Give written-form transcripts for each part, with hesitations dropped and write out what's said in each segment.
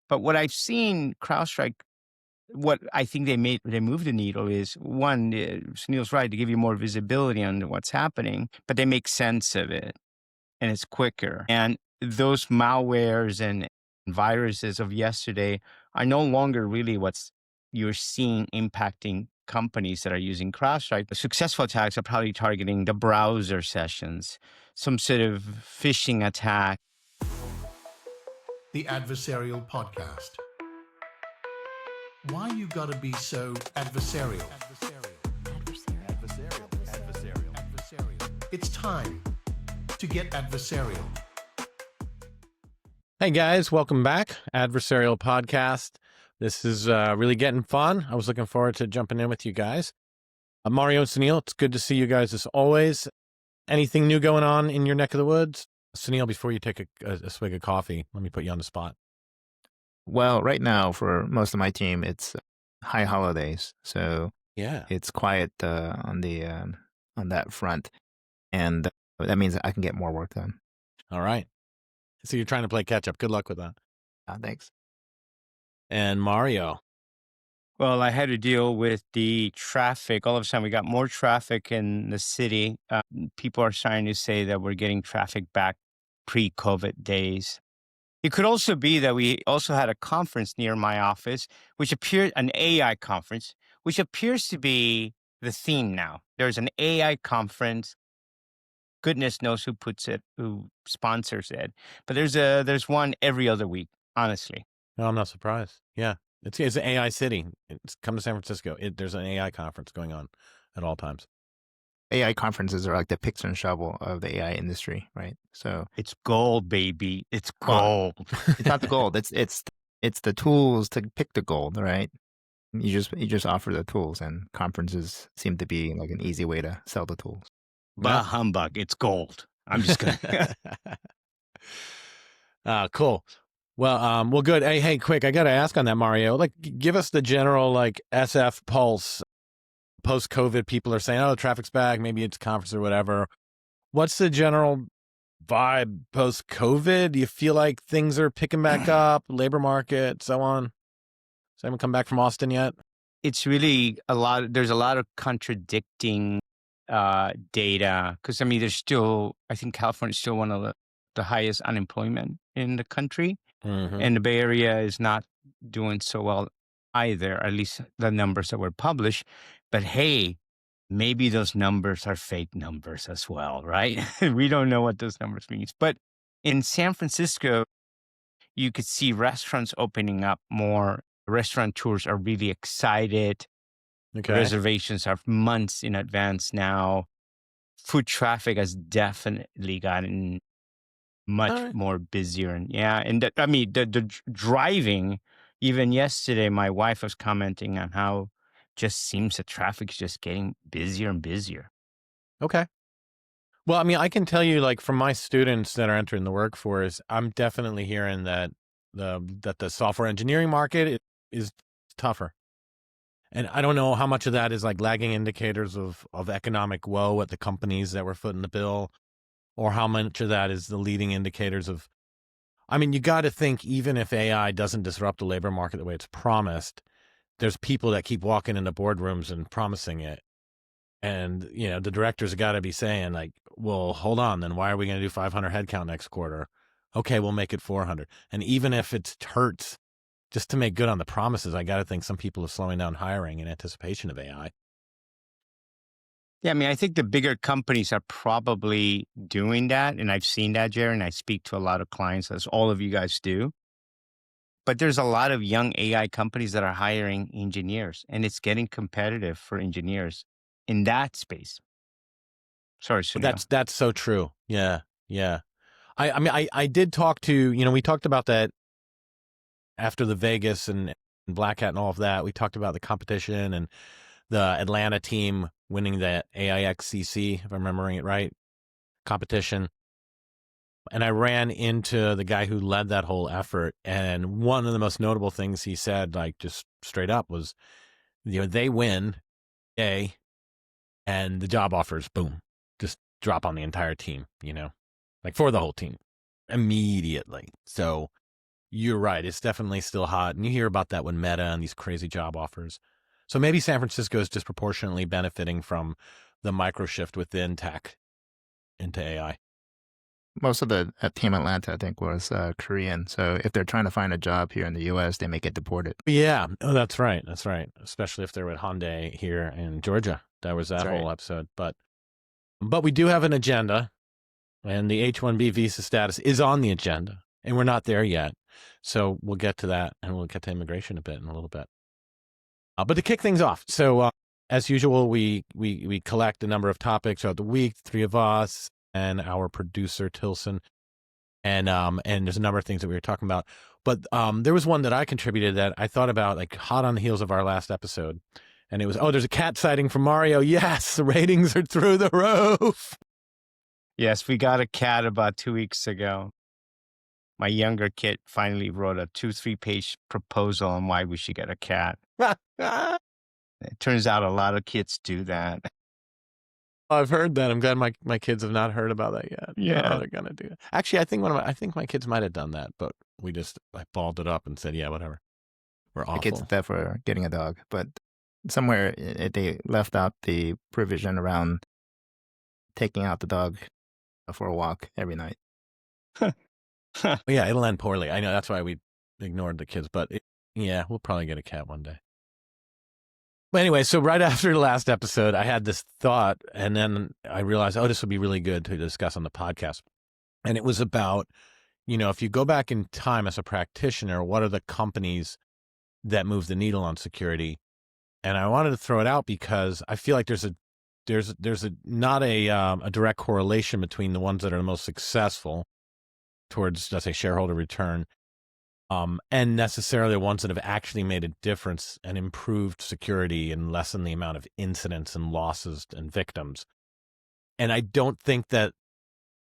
But what I've seen CrowdStrike, what I think they moved the needle is one, Sunil's right, to give you more visibility on what's happening, but they make sense of it and it's quicker. And those malwares and viruses of yesterday are no longer really what's you're seeing impacting companies that are using CrowdStrike. The successful attacks are probably targeting the browser sessions, some sort of phishing attack. The Adversarial Podcast. Why you gotta be so adversarial? Adversarial. It's time to get adversarial. Hey guys, welcome back. Adversarial Podcast. This is really getting fun. I was looking forward to jumping in with you guys. Mario and Sunil, it's good to see you guys as always. Anything new going on in your neck of the woods? Sunil, before you take a swig of coffee, let me put you on the spot. Well, right now for most of my team, it's high holidays, so Yeah. it's quiet on that front, and that means I can get more work done. All right. So you're trying to play catch up. Good luck with that. Thanks. And Mario. Well, I had to deal with the traffic. All of a sudden, we got more traffic in the city. People are starting to say that we're getting traffic back pre-COVID days. It could also be that we also had a conference near my office, which appeared an AI conference, which appears to be the theme now. There's an AI conference. Goodness knows who sponsors it. But there's one every other week, honestly. No, I'm not surprised. Yeah. It's an AI city. It's come to San Francisco. There's an AI conference going on at all times. AI conferences are like the picks and shovel of the AI industry, right? So It's gold, baby. It's Well, gold. it's not the gold. It's the tools to pick the gold, right? You just offer the tools, and conferences seem to be like an easy way to sell the tools. Bah humbug. It's gold. I'm just going to. Cool. Well, good. Hey, quick. I got to ask on that, Mario. Like, give us the general SF pulse. Post-COVID, people are saying, "Oh, the traffic's back. Maybe it's a conference or whatever." What's the general vibe post-COVID? Do you feel like things are picking back up? Labor market, so on. Has anyone come back from Austin yet? It's really there's a lot of contradicting data because, I think California is still one of the highest unemployment in the country. Mm-hmm. And the Bay Area is not doing so well either, at least the numbers that were published. But hey, maybe those numbers are fake numbers as well, right? We don't know what those numbers mean. But in San Francisco, you could see restaurants opening up more. Restaurateurs are really excited. Okay. Reservations are months in advance now. Foot traffic has definitely gotten much more busier. And the driving, even yesterday, my wife was commenting on how just seems the traffic is just getting busier and busier. Okay. Well, I can tell you, from my students that are entering the workforce, I'm definitely hearing that the software engineering market is tougher. And I don't know how much of that is lagging indicators of economic woe at the companies that were footing the bill, or how much of that is the leading indicators of, you got to think, even if AI doesn't disrupt the labor market the way it's promised, there's people that keep walking into boardrooms and promising it. And, the directors have got to be saying well, hold on, then why are we going to do 500 headcount next quarter? Okay, we'll make it 400. And even if it hurts just to make good on the promises, I got to think some people are slowing down hiring in anticipation of AI. Yeah, I think the bigger companies are probably doing that. And I've seen that, Jerry, and I speak to a lot of clients, as all of you guys do. But there's a lot of young AI companies that are hiring engineers, and it's getting competitive for engineers in that space. Sorry, Sunil. That's so true. Yeah. I did talk to, we talked about that after the Vegas and Black Hat and all of that. We talked about the competition and the Atlanta team winning the AIXCC, if I'm remembering it right, competition. And I ran into the guy who led that whole effort. And one of the most notable things he said, just straight up, was, they win, and the job offers, boom, just drop on the entire team, for the whole team immediately. So you're right. It's definitely still hot. And you hear about that with Meta and these crazy job offers. So maybe San Francisco is disproportionately benefiting from the micro shift within tech into AI. Most of the Team Atlanta, I think, was Korean. So if they're trying to find a job here in the U.S., they may get deported. Yeah. Oh, that's right. That's right. Especially if they're with Hyundai here in Georgia. That was that That's whole right. episode. But we do have an agenda, and the H-1B visa status is on the agenda, and we're not there yet. So we'll get to that, and we'll get to immigration a bit in a little bit. But to kick things off, so as usual, we collect a number of topics throughout the week, three of us and our producer Tilson, and there's a number of things that we were talking about. But there was one that I contributed that I thought about, like hot on the heels of our last episode, and it was, there's a cat sighting from Mario. Yes, the ratings are through the roof. Yes, we got a cat about 2 weeks ago. My younger kid finally wrote a 2-3 page proposal on why we should get a cat. It turns out a lot of kids do that. I've heard that. I'm glad my kids have not heard about that yet. Yeah. They're gonna do it. Actually, I think my kids might have done that, but I balled it up and said, yeah, whatever. We're The awful. kids dead for getting a dog, but somewhere they left out the provision around taking out the dog for a walk every night. Yeah, it'll end poorly. I know, that's why we ignored the kids, but yeah, we'll probably get a cat one day. But anyway, so right after the last episode, I had this thought, and then I realized, this would be really good to discuss on the podcast. And it was about, if you go back in time as a practitioner, what are the companies that move the needle on security? And I wanted to throw it out because I feel like there's not a direct correlation between the ones that are the most successful towards, let's say, shareholder return, and necessarily the ones that have actually made a difference and improved security and lessened the amount of incidents and losses and victims. And I don't think that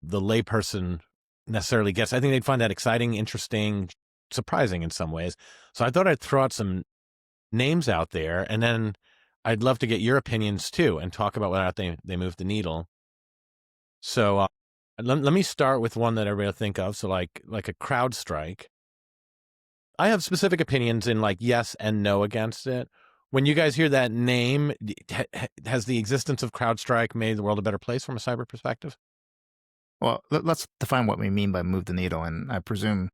the layperson necessarily gets. I think they'd find that exciting, interesting, surprising in some ways. So I thought I'd throw out some names out there, and then I'd love to get your opinions too and talk about whether they move the needle. So let me start with one that everybody will think of. So like a CrowdStrike. I have specific opinions in like yes and no against it. When you guys hear that name, has the existence of CrowdStrike made the world a better place from a cyber perspective? Well, let's define what we mean by move the needle. And I presume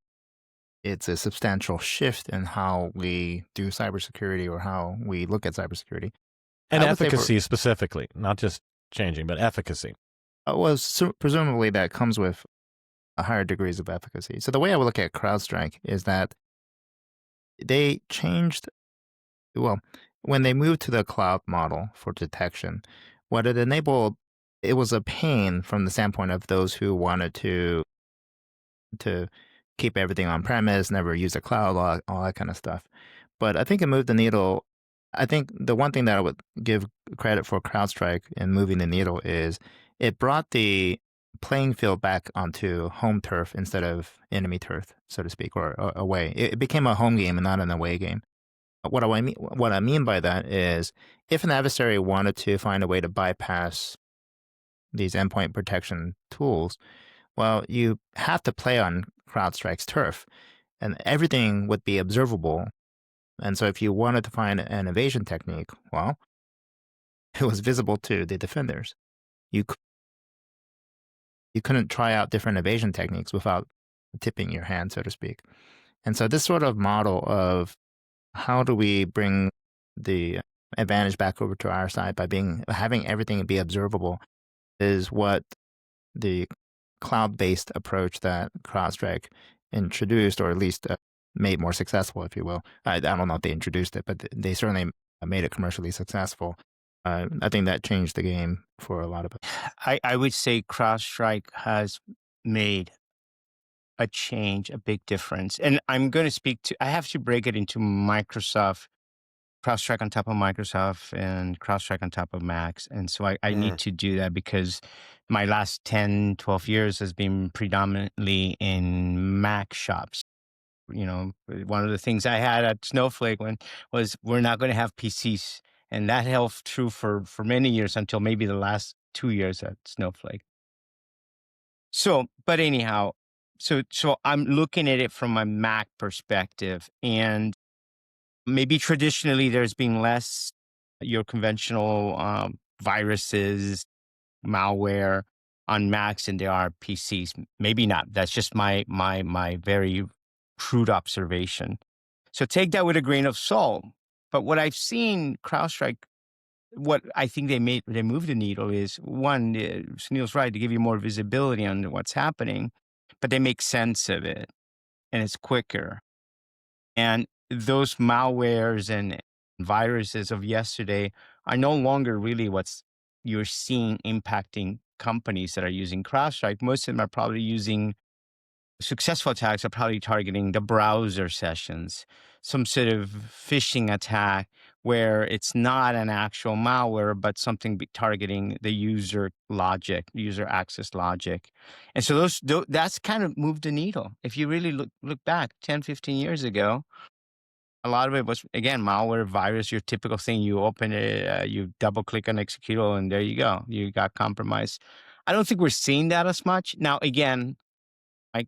it's a substantial shift in how we do cybersecurity or how we look at cybersecurity. And efficacy specifically, not just changing, but efficacy. Well, presumably that comes with a higher degrees of efficacy. So the way I would look at CrowdStrike is that they changed, when they moved to the cloud model for detection, what it enabled, it was a pain from the standpoint of those who wanted to keep everything on premise, never use the cloud, all that kind of stuff. But I think it moved the needle. I think the one thing that I would give credit for CrowdStrike in moving the needle is it brought the playing field back onto home turf instead of enemy turf, so to speak, or away. It became a home game and not an away game. What I mean by that is if an adversary wanted to find a way to bypass these endpoint protection tools, well, you have to play on CrowdStrike's turf, and everything would be observable. And so if you wanted to find an evasion technique, well, it was visible to the defenders. You couldn't try out different evasion techniques without tipping your hand, so to speak. And so this sort of model of how do we bring the advantage back over to our side by having everything be observable is what the cloud-based approach that CrowdStrike introduced, or at least made more successful, if you will. I don't know if they introduced it, but they certainly made it commercially successful. I think that changed the game for a lot of it. I would say CrowdStrike has made a change, a big difference. And I'm going to I have to break it into Microsoft, CrowdStrike on top of Microsoft and CrowdStrike on top of Macs. And so I need to do that because my last 10, 12 years has been predominantly in Mac shops. One of the things I had at Snowflake was we're not going to have PCs. And that held true for many years until maybe the last 2 years at Snowflake. So, but anyhow, So I'm looking at it from a Mac perspective, and maybe traditionally there's been less your conventional viruses, malware on Macs than there are PCs. Maybe not. That's just my very crude observation. So take that with a grain of salt. But what I've seen CrowdStrike, what I think they moved the needle is, one, Sunil's right, to give you more visibility on what's happening, but they make sense of it and it's quicker. And those malwares and viruses of yesterday are no longer really what's you're seeing impacting companies that are using CrowdStrike. Most of them are probably using successful attacks are probably targeting the browser sessions, some sort of phishing attack where it's not an actual malware, but something targeting the user logic, user access logic. And so that's kind of moved the needle. If you really look back 10, 15 years ago, a lot of it was, again, malware, virus, your typical thing. You open it, you double click on executable, and there you go. You got compromised. I don't think we're seeing that as much. Now, again, I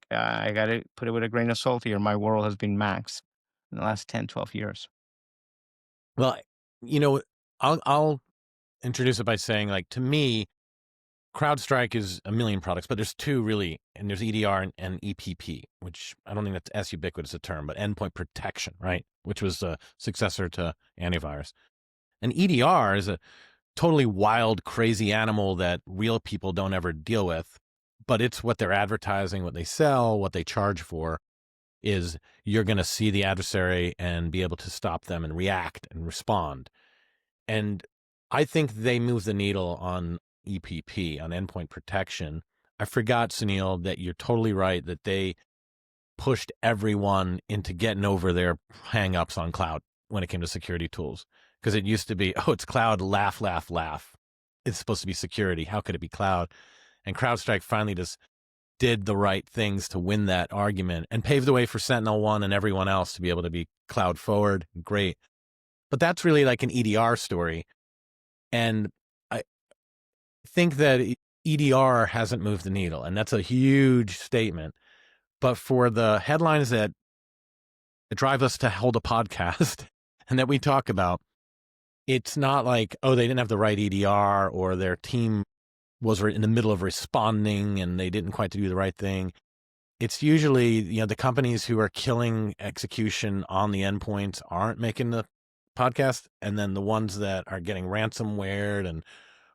got to put it with a grain of salt here. My world has been Macs in the last 10, 12 years. Well, I'll introduce it by saying, like, to me, CrowdStrike is a million products, but there's two really, and there's EDR and EPP, which I don't think that's as ubiquitous a term, but endpoint protection, right? Which was a successor to antivirus. And EDR is a totally wild, crazy animal that real people don't ever deal with, but it's what they're advertising, what they sell, what they charge for, is you're going to see the adversary and be able to stop them and react and respond. And I think they move the needle on EPP, on endpoint protection. I forgot, Sunil, that you're totally right, that they pushed everyone into getting over their hang-ups on cloud when it came to security tools. Because it used to be, oh, it's cloud, laugh, laugh, laugh. It's supposed to be security. How could it be cloud? And CrowdStrike finally just did the right things to win that argument and paved the way for SentinelOne and everyone else to be able to be cloud forward. Great. But that's really like an EDR story. And I think that EDR hasn't moved the needle, and that's a huge statement. But for the headlines that drive us to hold a podcast and that we talk about, it's not like, oh, they didn't have the right EDR or their team was in the middle of responding and they didn't quite do the right thing. It's usually, the companies who are killing execution on the endpoints aren't making the podcast. And then the ones that are getting ransomware and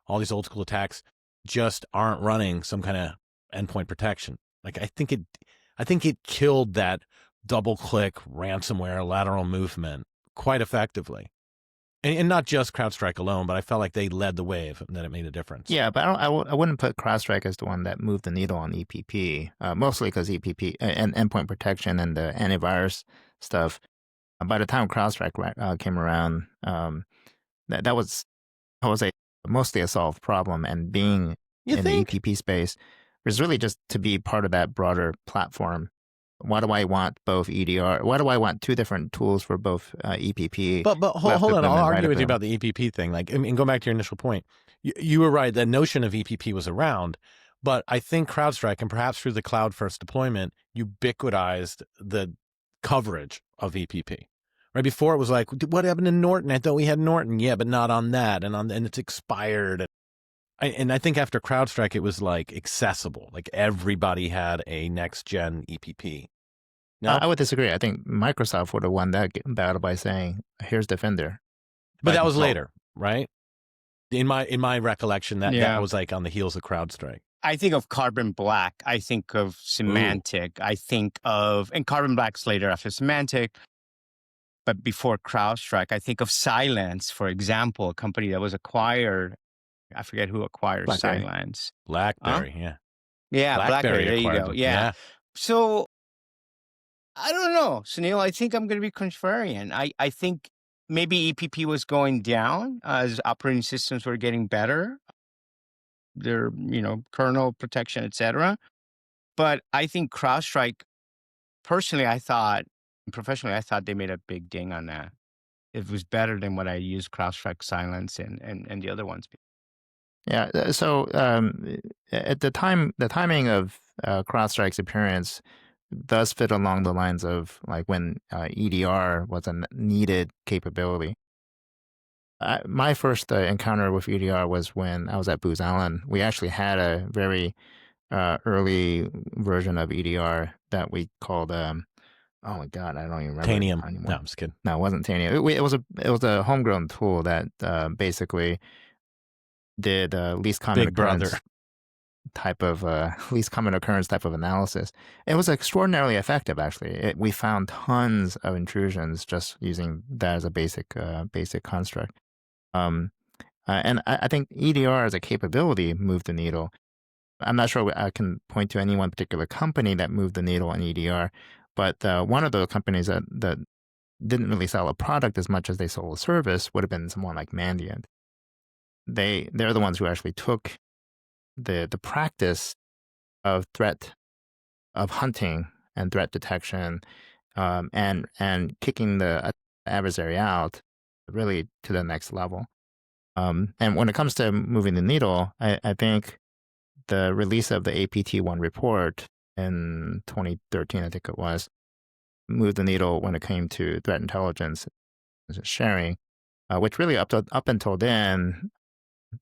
all these old school attacks just aren't running some kind of endpoint protection. Like, I think it killed that double click ransomware lateral movement quite effectively. And not just CrowdStrike alone, but I felt like they led the wave and that it made a difference. Yeah, but I wouldn't put CrowdStrike as the one that moved the needle on EPP, mostly because EPP and endpoint protection and the antivirus stuff. By the time CrowdStrike came around, that was mostly a solved problem. And being in the EPP space was really just to be part of that broader platform. Why do I want both EDR? Why do I want two different tools for both EPP? But hold on, I'll argue with you about the EPP thing. Like, and go back to your initial point. You were right. The notion of EPP was around, but I think CrowdStrike, and perhaps through the cloud first deployment, ubiquitized the coverage of EPP. Right before it was like, what happened to Norton? I thought we had Norton, yeah, but not on that, and it's expired. And I think after CrowdStrike, it was like accessible. Like everybody had a next gen EPP. No? I would disagree. I think Microsoft would have won that battle by saying, "Here's Defender." But that was later, right? In my recollection, that was like on the heels of CrowdStrike. I think of Carbon Black. I think of Symantec. I think of, and Carbon Black's later after Symantec, but before CrowdStrike. I think of Cylance, for example, a company that was acquired. I forget who acquired Cylance. BlackBerry, yeah. Yeah, BlackBerry. There you go. Yeah. So I don't know, Sunil. I think I'm going to be contrarian. I think maybe EPP was going down as operating systems were getting better. Their, kernel protection, etc. But I think CrowdStrike, personally, professionally, I thought they made a big ding on that. It was better than what I used CrowdStrike, Cylance, and the other ones. Yeah. So at the timing of CrowdStrike's appearance does fit along the lines of like when EDR was a needed capability. My first encounter with EDR was when I was at Booz Allen. We actually had a very early version of EDR that we called oh my god, I don't even remember it Tanium. anymore. No, I'm just kidding. No, it wasn't Tanium. It was a homegrown tool that basically did least common Big Brother occurrence type of least common occurrence type of analysis. It was extraordinarily effective, actually. We found tons of intrusions just using that as a basic construct. And I think EDR as a capability moved the needle. I'm not sure I can point to any one particular company that moved the needle on EDR, but one of the companies that didn't really sell a product as much as they sold a service would have been someone like Mandiant. They're the ones who actually took the practice of hunting and threat detection, and kicking the adversary out really to the next level. And when it comes to moving the needle, I think the release of the APT1 report in 2013, I think it was, moved the needle when it came to threat intelligence sharing, which really up until then,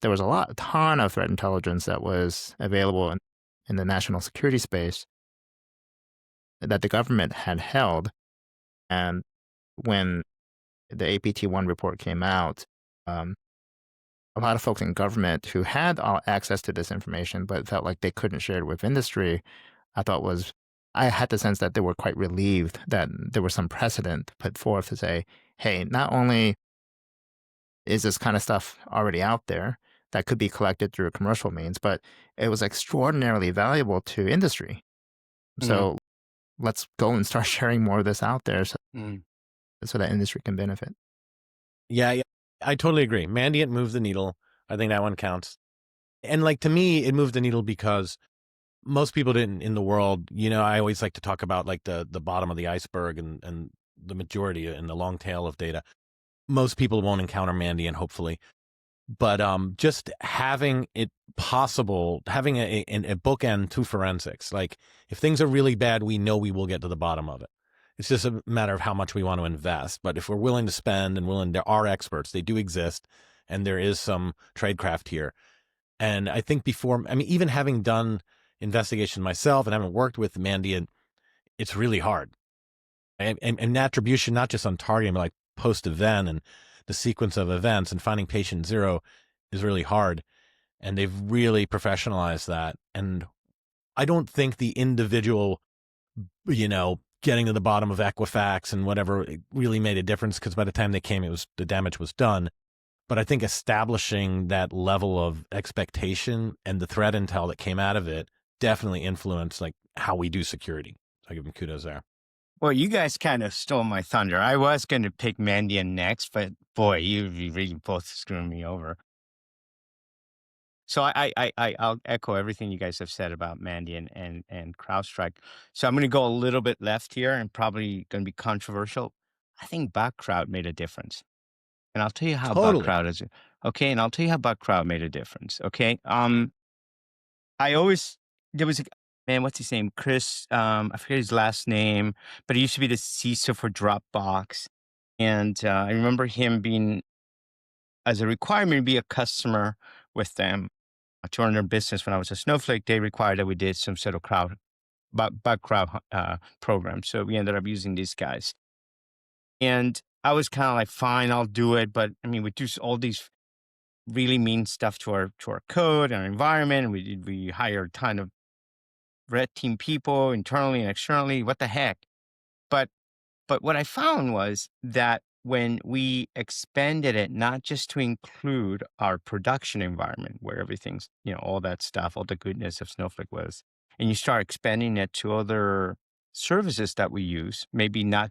there was a ton of threat intelligence that was available in the national security space that the government had held. And when the APT1 report came out, a lot of folks in government who had all access to this information but felt like they couldn't share it with industry, I had the sense that they were quite relieved that there was some precedent put forth to say, hey, not only is this kind of stuff already out there that could be collected through commercial means, but it was extraordinarily valuable to industry. So let's go and start sharing more of this out there so that industry can benefit. Yeah, I totally agree. Mandiant moved the needle. I think that one counts. And like, to me, it moved the needle because most people didn't in the world, I always like to talk about like the bottom of the iceberg and the majority and the long tail of data. Most people won't encounter Mandiant, hopefully. But just having it possible, having a bookend to forensics, like if things are really bad, we know we will get to the bottom of it. It's just a matter of how much we want to invest. But if we're willing to spend there are experts, they do exist, and there is some tradecraft here. And I think even having done investigation myself and having worked with Mandiant, it's really hard. And attribution, not just on targeting, but like post-event and the sequence of events and finding patient zero is really hard. And they've really professionalized that. And I don't think the individual, getting to the bottom of Equifax and whatever it really made a difference, because by the time they came, the damage was done. But I think establishing that level of expectation and the threat intel that came out of it definitely influenced like how we do security. So I give them kudos there. Well, you guys kind of stole my thunder. I was going to pick Mandiant next, but boy, you really both screwed me over. So I'll echo everything you guys have said about Mandiant and CrowdStrike. So I'm going to go a little bit left here and probably going to be controversial. I think BugCrowd made a difference. And I'll tell you how Totally. BugCrowd is. Okay, and I'll tell you how BugCrowd made a difference. Okay. There was a man, what's his name? Chris, I forget his last name, but he used to be the CISO for Dropbox. And I remember him being, as a requirement, to be a customer with them to run their business. When I was at Snowflake, they required that we did some sort of bug crowd program. So we ended up using these guys. And I was kind of like, fine, I'll do it. But I mean, we do all these really mean stuff to our code and our environment. And we hire a ton of red team people internally and externally. What the heck? But what I found was that when we expanded it, not just to include our production environment where everything's, all that stuff, all the goodness of Snowflake was, and you start expanding it to other services that we use, maybe not,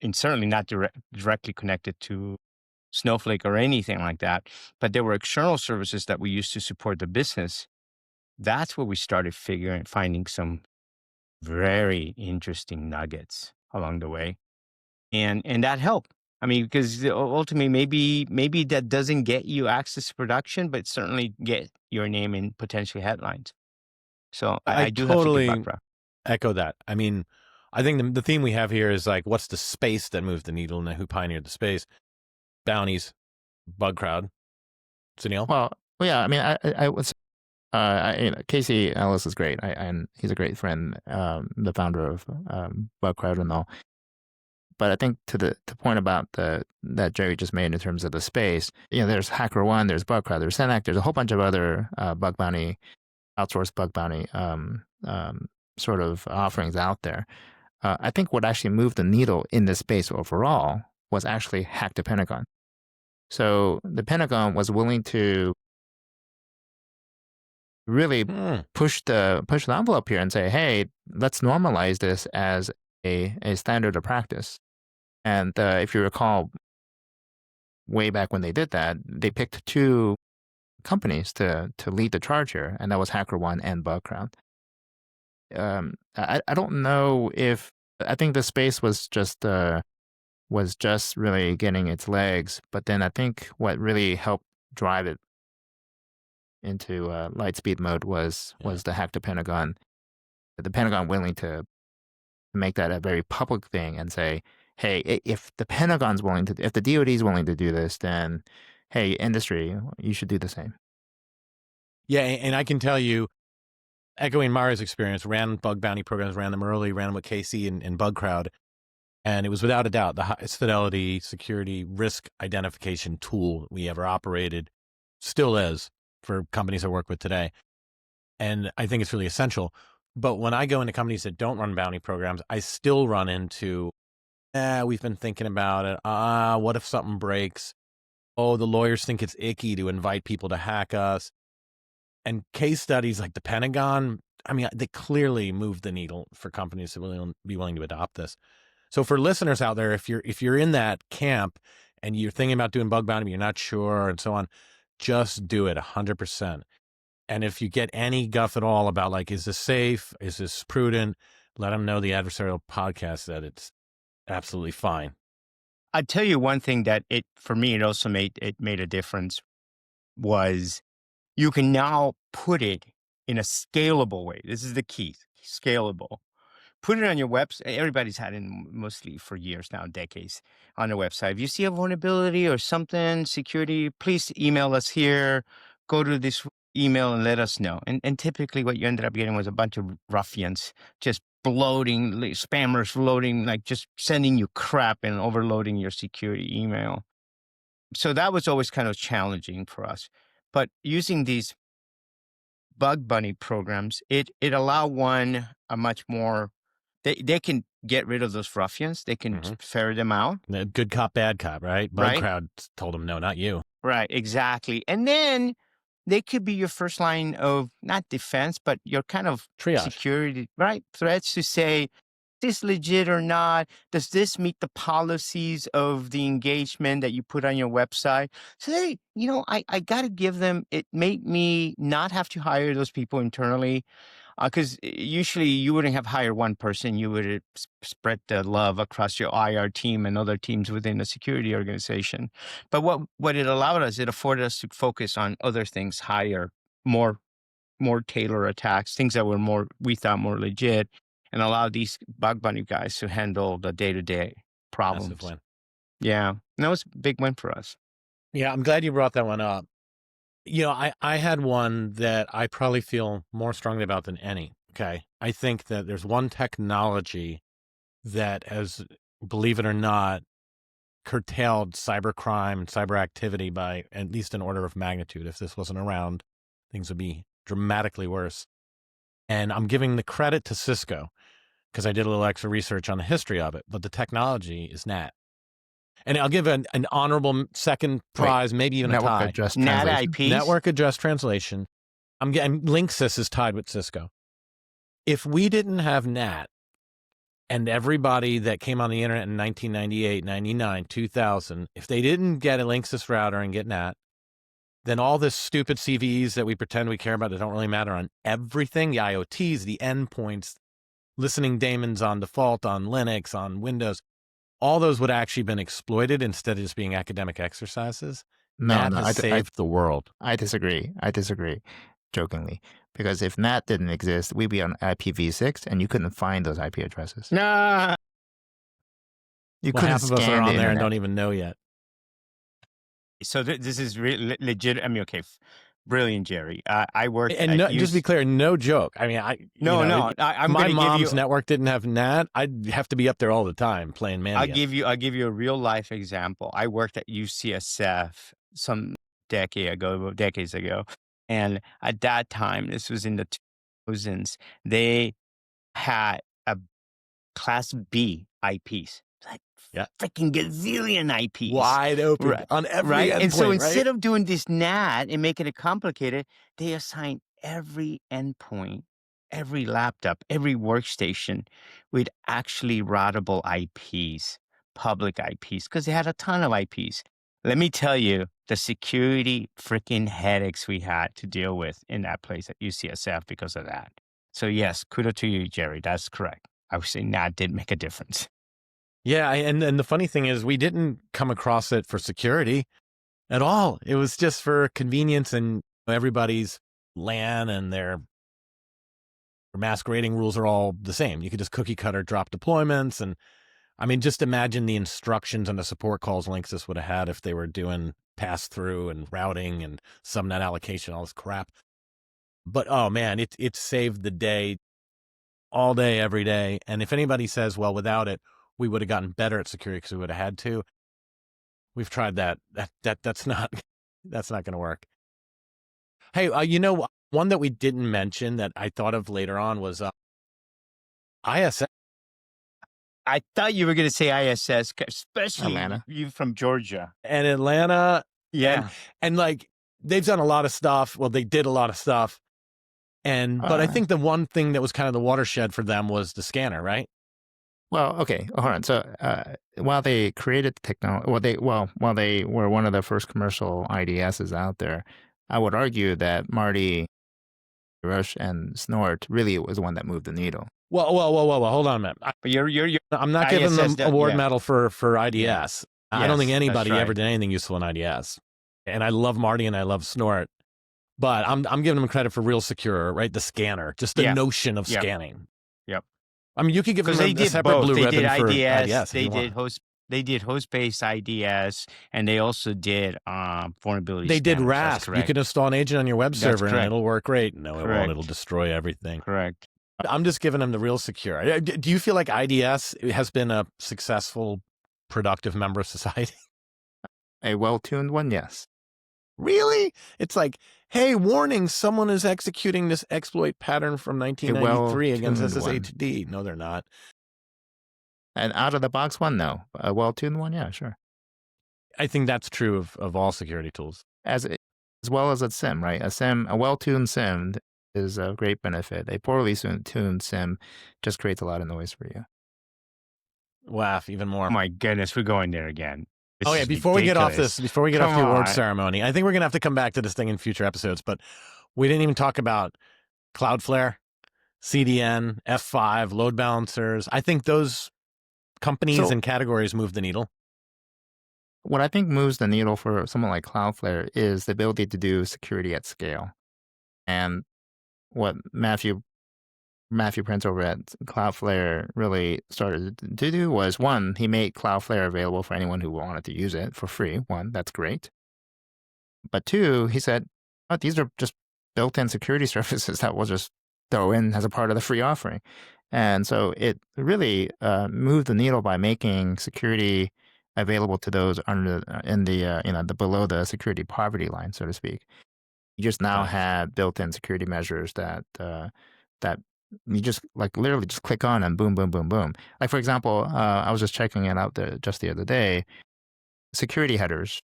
and certainly not directly connected to Snowflake or anything like that, but there were external services that we used to support the business. That's where we started finding some very interesting nuggets along the way. And that helped. I mean, because ultimately, maybe that doesn't get you access to production, but certainly get your name in potentially headlines. So I I do have to give totally background. echo that. I mean, I think the theme we have here is like, what's the space that moved the needle and who pioneered the space? Bounties, bug crowd. Sunil? Well, yeah. I mean, I was. Casey Ellis is great, and he's a great friend, the founder of Bug Crowd and all. But I think to the point about that Jerry just made in terms of the space, there's HackerOne, there's Bug Crowd, there's Senac, there's a whole bunch of other bug bounty, outsourced bug bounty sort of offerings out there. I think what actually moved the needle in this space overall was actually Hack the Pentagon. So the Pentagon was willing to really push the envelope here and say, hey, let's normalize this as a standard of practice. And if you recall, way back when they did that, they picked two companies to lead the charge here, and that was HackerOne and BugCrowd. I don't know if I think the space was just really getting its legs, but then I think what really helped drive it into light speed mode was the Hack the Pentagon. The Pentagon willing to make that a very public thing and say, hey, if the Pentagon's willing to, if the DoD is willing to do this, then hey, industry, you should do the same. Yeah, and I can tell you, echoing Mario's experience, ran bug bounty programs, ran them early, ran them with Casey and Bug Crowd, and it was without a doubt the highest fidelity security risk identification tool we ever operated, still is for companies I work with today. And I think it's really essential. But when I go into companies that don't run bounty programs, I still run into, we've been thinking about it. What if something breaks? Oh, the lawyers think it's icky to invite people to hack us. And case studies like the Pentagon, I mean, they clearly move the needle for companies to really be willing to adopt this. So for listeners out there, if you're in that camp and you're thinking about doing bug bounty, but you're not sure and so on, just do it 100%. And if you get any guff at all about like, is this safe? Is this prudent? Let them know the Adversarial Podcast that it's absolutely fine. I'd tell you one thing that for me, it also made a difference was you can now put it in a scalable way. This is the key, scalable. Put it on your website. Everybody's had it mostly for years now, decades, on their website. If you see a vulnerability or something, security, please email us here. Go to this email and let us know. And typically what you ended up getting was a bunch of ruffians just bloating, spammers loading, like just sending you crap and overloading your security email. So that was always kind of challenging for us. But using these bug bunny programs, it allowed one a much more, they can get rid of those ruffians. They can ferret them out. Good cop, bad cop, right? Bug Crowd told them, no, not you. Right, exactly. And then they could be your first line of, not defense, but your kind of triage security, right? Threats to say, is this legit or not? Does this meet the policies of the engagement that you put on your website? So they, I got to give them, it made me not have to hire those people internally. Because usually you wouldn't have hired one person. You would spread the love across your IR team and other teams within the security organization. But what it allowed us, it afforded us to focus on other things higher, more tailored attacks, things that were we thought more legit, and allow these bug bunny guys to handle the day-to-day problems. Massive win. Yeah, and that was a big win for us. Yeah, I'm glad you brought that one up. I had one that I probably feel more strongly about than any. Okay. I think that there's one technology that has, believe it or not, curtailed cybercrime and cyber activity by at least an order of magnitude. If this wasn't around, things would be dramatically worse. And I'm giving the credit to Cisco because I did a little extra research on the history of it, but the technology is NAT. And I'll give an honorable second prize, maybe even a tie. NAT IP. Network address translation. I'm getting Linksys is tied with Cisco. If we didn't have NAT and everybody that came on the internet in 1998, 99, 2000, if they didn't get a Linksys router and get NAT, then all this stupid CVEs that we pretend we care about that don't really matter on everything, the IoTs, the endpoints, listening daemons on default, on Linux, on Windows, all those would actually been exploited instead of just being academic exercises. No, that has saved the world. I disagree, jokingly, because if NAT didn't exist, we'd be on IPv6 and you couldn't find those IP addresses. Nah. You Well, couldn't half of us scan are the on there and internet. don't even know yet. So this is legit. I mean, okay, brilliant, Jerry. I worked And at no, just to be clear, no joke. I mean, I'm my gonna mom's give you. network didn't have NAT. I'd have to be up there all the time playing Mandiant. I'll give you a real life example. I worked at UCSF some decades ago, and at that time, this was in the 2000s. They had a Class B IPs, like freaking gazillion IPs, wide open on every endpoint, And so right? instead of doing this NAT and making it complicated, they assign every endpoint, every laptop, every workstation with actually routable IPs, public IPs, because they had a ton of IPs. Let me tell you the security freaking headaches we had to deal with in that place at UCSF because of that. So yes, kudos to you, Jerry. That's correct. I would say NAT did make a difference. Yeah, and the funny thing is we didn't come across it for security at all. It was just for convenience, and everybody's LAN and their masquerading rules are all the same. You could just cookie cutter drop deployments. And I mean, just imagine the instructions and the support calls Linksys would have had if they were doing pass through and routing and subnet allocation, all this crap. But oh man, it saved the day all day, every day. And if anybody says, well, without it, we would have gotten better at security because we would have had to. We've tried that. That's not going to work. Hey, one that we didn't mention that I thought of later on was ISS. I thought you were going to say ISS, especially Atlanta. You from Georgia. And Atlanta. Yeah. And like, they've done a lot of stuff. Well, they did a lot of stuff. But I think the one thing that was kind of the watershed for them was the scanner, right? Well, okay, hold on. So while they created the technology, while they were one of the first commercial IDSs out there, I would argue that Marty, Rush, and Snort really was the one that moved the needle. Well, hold on a minute. But you're I'm not giving them award medal for IDS. Yeah. I don't think anybody right. ever did anything useful in IDS. And I love Marty and I love Snort. But I'm giving them credit for real secure, right? The scanner, just the notion of scanning. Yep. I mean, you could give them they a did separate both. blue they ribbon did for IDS. IDS. They did host-based IDS, and they also did vulnerability. They did scanners. RASP. You can install an agent on your web server, and it'll work great. No, it won't. It'll destroy everything. Correct. I'm just giving them the real secure. Do you feel like IDS has been a successful, productive member of society? A well-tuned one, yes. Really? It's like, hey, warning, someone is executing this exploit pattern from 1993 against SSHD. No, they're not. An out-of-the-box one, no. A well-tuned one, yeah, sure. I think that's true of all security tools. As well as a SIM, right? A well-tuned SIM is a great benefit. A poorly tuned SIM just creates a lot of noise for you. Laugh even more. Oh my goodness, we're going there again. Before we get off the award ceremony, I think we're going to have to come back to this thing in future episodes, but we didn't even talk about Cloudflare, CDN, F5, load balancers. I think those companies and categories move the needle. What I think moves the needle for someone like Cloudflare is the ability to do security at scale. And what Matthew Prince over at Cloudflare really started to do was, one, he made Cloudflare available for anyone who wanted to use it for free. One, that's great. But two, he said, these are just built-in security services that we'll just throw in as a part of the free offering. And so it really moved the needle by making security available to those the below the security poverty line, so to speak. You just now had built-in security measures that you just literally just click on and boom, boom, boom, boom. Like, for example, I was just checking it out just the other day. Security headers.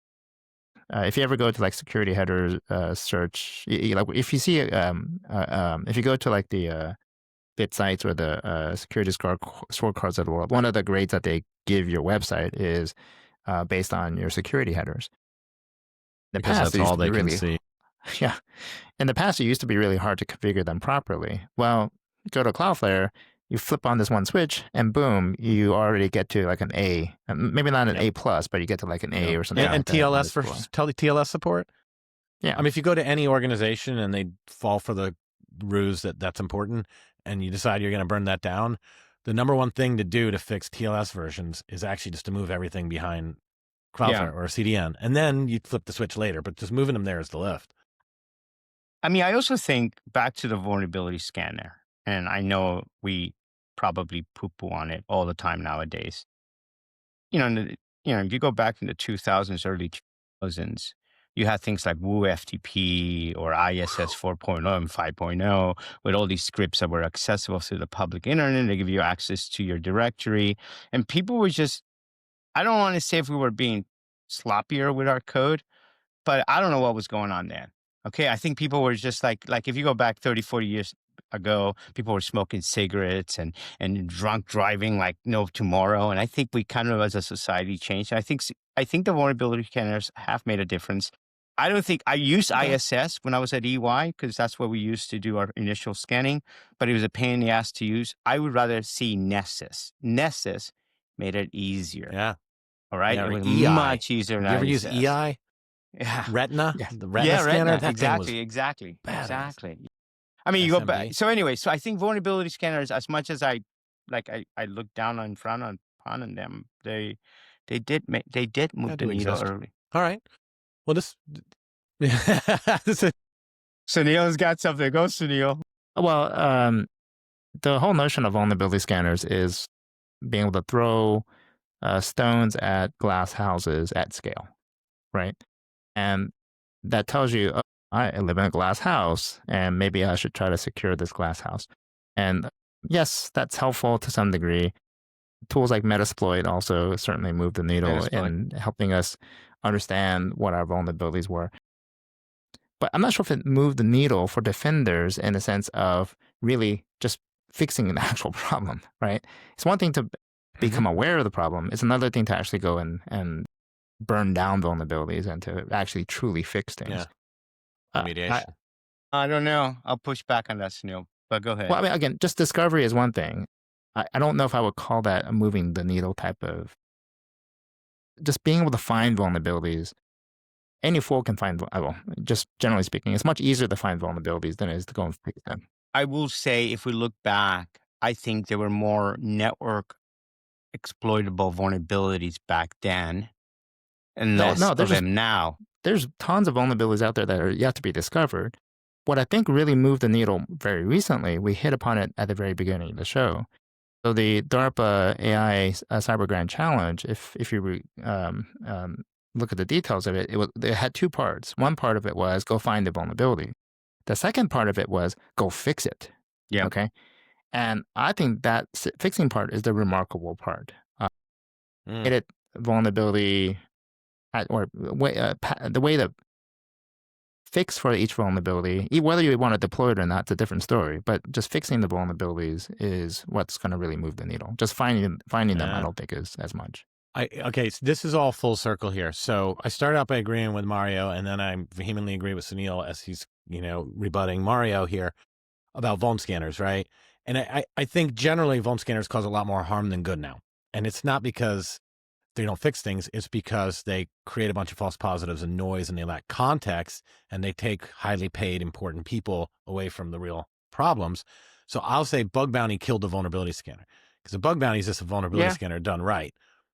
If you ever go to security headers search, if you see if you go to the bit sites or the security scorecards of the world, one of the grades that they give your website is based on your security headers. Because that's all they can see. Yeah. In the past, it used to be really hard to configure them properly. Well, go to Cloudflare, you flip on this one switch, and boom, you already get to an A. Maybe not an A+, but you get to an A or something. And TLS for TLS support? Yeah. I mean, if you go to any organization and they fall for the ruse that's important, and you decide you're going to burn that down, the number one thing to do to fix TLS versions is actually just to move everything behind Cloudflare or CDN. And then you flip the switch later, but just moving them there is the lift. I mean, I also think back to the vulnerability scanner, and I know we probably poo-poo on it all the time nowadays. If you go back in the 2000s, early 2000s, you had things like Woo FTP or ISS 4.0 and 5.0 with all these scripts that were accessible through the public internet. They give you access to your directory. And people were just, I don't want to say if we were being sloppier with our code, but I don't know what was going on then. Okay. I think people were just like if you go back 30, 40 years ago, people were smoking cigarettes and drunk driving like no tomorrow. And I think we kind of as a society changed. I think the vulnerability scanners have made a difference. I don't think I used ISS when I was at EY because that's what we used to do our initial scanning, but it was a pain in the ass to use. I would rather see Nessus. Nessus made it easier. Yeah. All right. Yeah, it was EI. much easier than You ever use ISS. EI? Yeah. Retina? Yeah. The Retina scanner? Retina. That thing Exactly. badass. Exactly. I mean, you go back. SMB. So anyway, so I think vulnerability scanners, as much as I look down on front on them, they did move That the do needle exist. early. All right. Well, this is Sunil's got something. Go, Sunil. Well, the whole notion of vulnerability scanners is being able to throw stones at glass houses at scale, right? And that tells you, oh, I live in a glass house, and maybe I should try to secure this glass house. And yes, that's helpful to some degree. Tools like Metasploit also certainly moved the needle in helping us understand what our vulnerabilities were. But I'm not sure if it moved the needle for defenders in the sense of really just fixing an actual problem, right? It's one thing to become aware of the problem. It's another thing to actually go and burn down vulnerabilities and to actually truly fix things. Yeah. Mediation. I don't know. I'll push back on that, Sunil. But go ahead. Well, I mean, again, just discovery is one thing. I don't know if I would call that a moving the needle type of just being able to find vulnerabilities. Any fool can find, well, just generally speaking, it's much easier to find vulnerabilities than it is to go and fix them. I will say, if we look back, I think there were more network exploitable vulnerabilities back then and less of them now. There's tons of vulnerabilities out there that are yet to be discovered. What I think really moved the needle very recently, we hit upon it at the very beginning of the show. So the DARPA AI Cyber Grand Challenge, if you look at the details of it, it had two parts. One part of it was go find the vulnerability. The second part of it was go fix it. Yeah. Okay. And I think that fixing part is the remarkable part. Edit vulnerability, or the way to fix for each vulnerability, whether you want to deploy it or not, it's a different story. But just fixing the vulnerabilities is what's going to really move the needle. Just finding them, I don't think is as much. Okay, so this is all full circle here. So I started out by agreeing with Mario, and then I vehemently agree with Sunil as he's, rebutting Mario here about vuln scanners, right? And I think generally vuln scanners cause a lot more harm than good now. And it's not because they don't fix things, it's because they create a bunch of false positives and noise, and they lack context, and they take highly paid, important people away from the real problems. So I'll say bug bounty killed the vulnerability scanner, because a bug bounty is just a vulnerability scanner done right,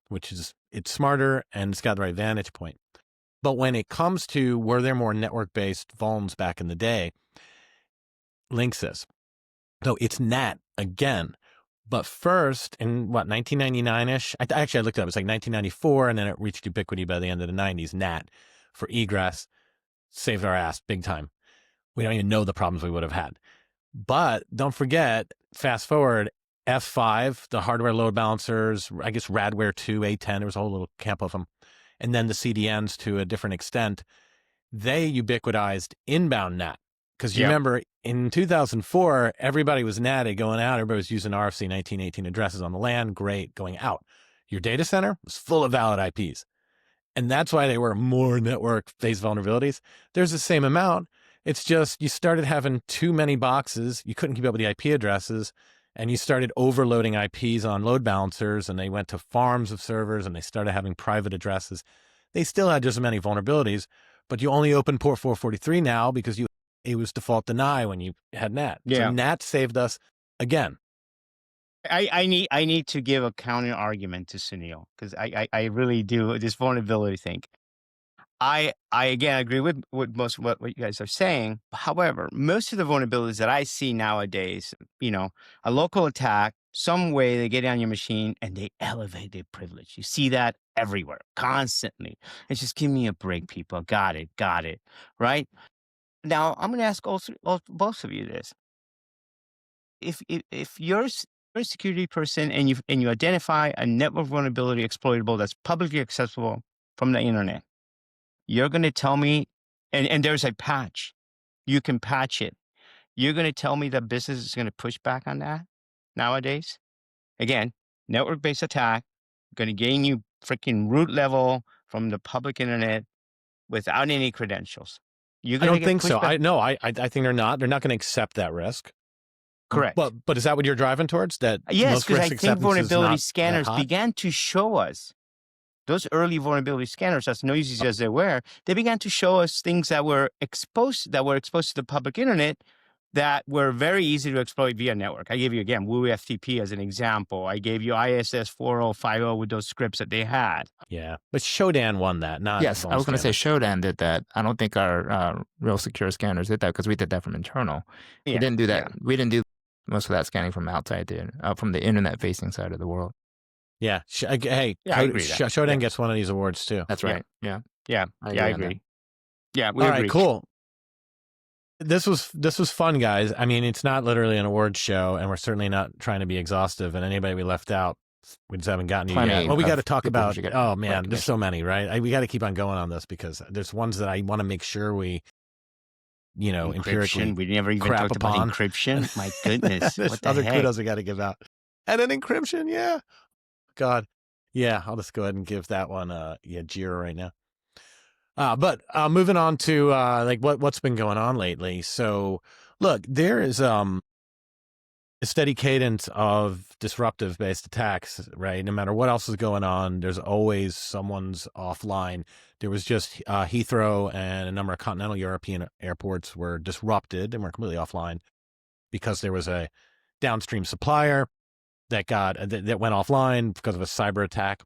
which is, it's smarter and it's got the right vantage point. But when it comes to, were there more network-based vulns back in the day, Linksys. So it's NAT again. But first, in 1999-ish, I looked it up. It's like 1994, and then it reached ubiquity by the end of the 90s. NAT for egress saved our ass big time. We don't even know the problems we would have had. But don't forget, fast forward, F5, the hardware load balancers, I guess Radware 2, A10, there was a whole little camp of them. And then the CDNs to a different extent, they ubiquitized inbound NAT. Because you remember in 2004, everybody was NATed going out. Everybody was using RFC 1918 addresses on the LAN. Great, going out. Your data center was full of valid IPs. And that's why they were more network-based vulnerabilities. There's the same amount. It's just you started having too many boxes. You couldn't keep up with the IP addresses. And you started overloading IPs on load balancers. And they went to farms of servers. And they started having private addresses. They still had just as many vulnerabilities. But you only open port 443 now because you it was default deny when you had NAT. So Yeah. NAT saved us again. I need to give a counter argument to Sunil, because I really do this vulnerability thing. I again agree with most of what you guys are saying. However, most of the vulnerabilities that I see nowadays, a local attack, some way they get on your machine and they elevate their privilege. You see that everywhere, constantly. It's just, give me a break, people. Got it. Right? Now, I'm going to ask both of you this. If you're a security person and you identify a network vulnerability exploitable that's publicly accessible from the internet, you're going to tell me, and there's a patch, you can patch it. You're going to tell me that business is going to push back on that nowadays? Again, network-based attack, going to gain you freaking root level from the public internet without any credentials. You're I going to don't get think pushed so. back. I think they're not. They're not going to accept that risk. Correct. But is that what you're driving towards? That Yes, most because risk I think acceptance is vulnerability not that scanners hot? began to show us, those early vulnerability scanners, as noisy as they were, they began to show us things that were exposed to the public internet that were very easy to exploit via network. I gave you, again, Woo FTP as an example. I gave you ISS 4050 with those scripts that they had. Yeah, but Shodan won that, not Yes, I was going to say Vulnscanner. Shodan did that. I don't think our real secure scanners did that because we did that from internal. We Yeah, didn't do that. yeah. We didn't do most of that scanning from outside from the internet-facing side of the world. Yeah. Hey, Yeah, I agree with that. Shodan Yeah. gets one of these awards too. That's Yeah. right. Yeah. Yeah, I I agree on that. agree. Yeah, we All agree. right, cool. This was fun, guys. I mean, it's not literally an awards show, and we're certainly not trying to be exhaustive. And anybody we left out, we just haven't gotten to Plenty yet. Well, we of got to talk people who about. should get Oh man, there's recognition. so many, right? We got to keep on going on this because there's ones that I want to make sure we, empirically Encryption. We never even crap talked upon. about encryption. My goodness. There's What the other heck? kudos we got to give out. And then encryption, yeah. God. Yeah, I'll just go ahead and give that one Jira right now. But moving on to what's been going on lately. So look, there is a steady cadence of disruptive based attacks, right? No matter what else is going on, there's always someone's offline. There was just Heathrow and a number of continental European airports were disrupted and were completely offline because there was a downstream supplier that went offline because of a cyber attack.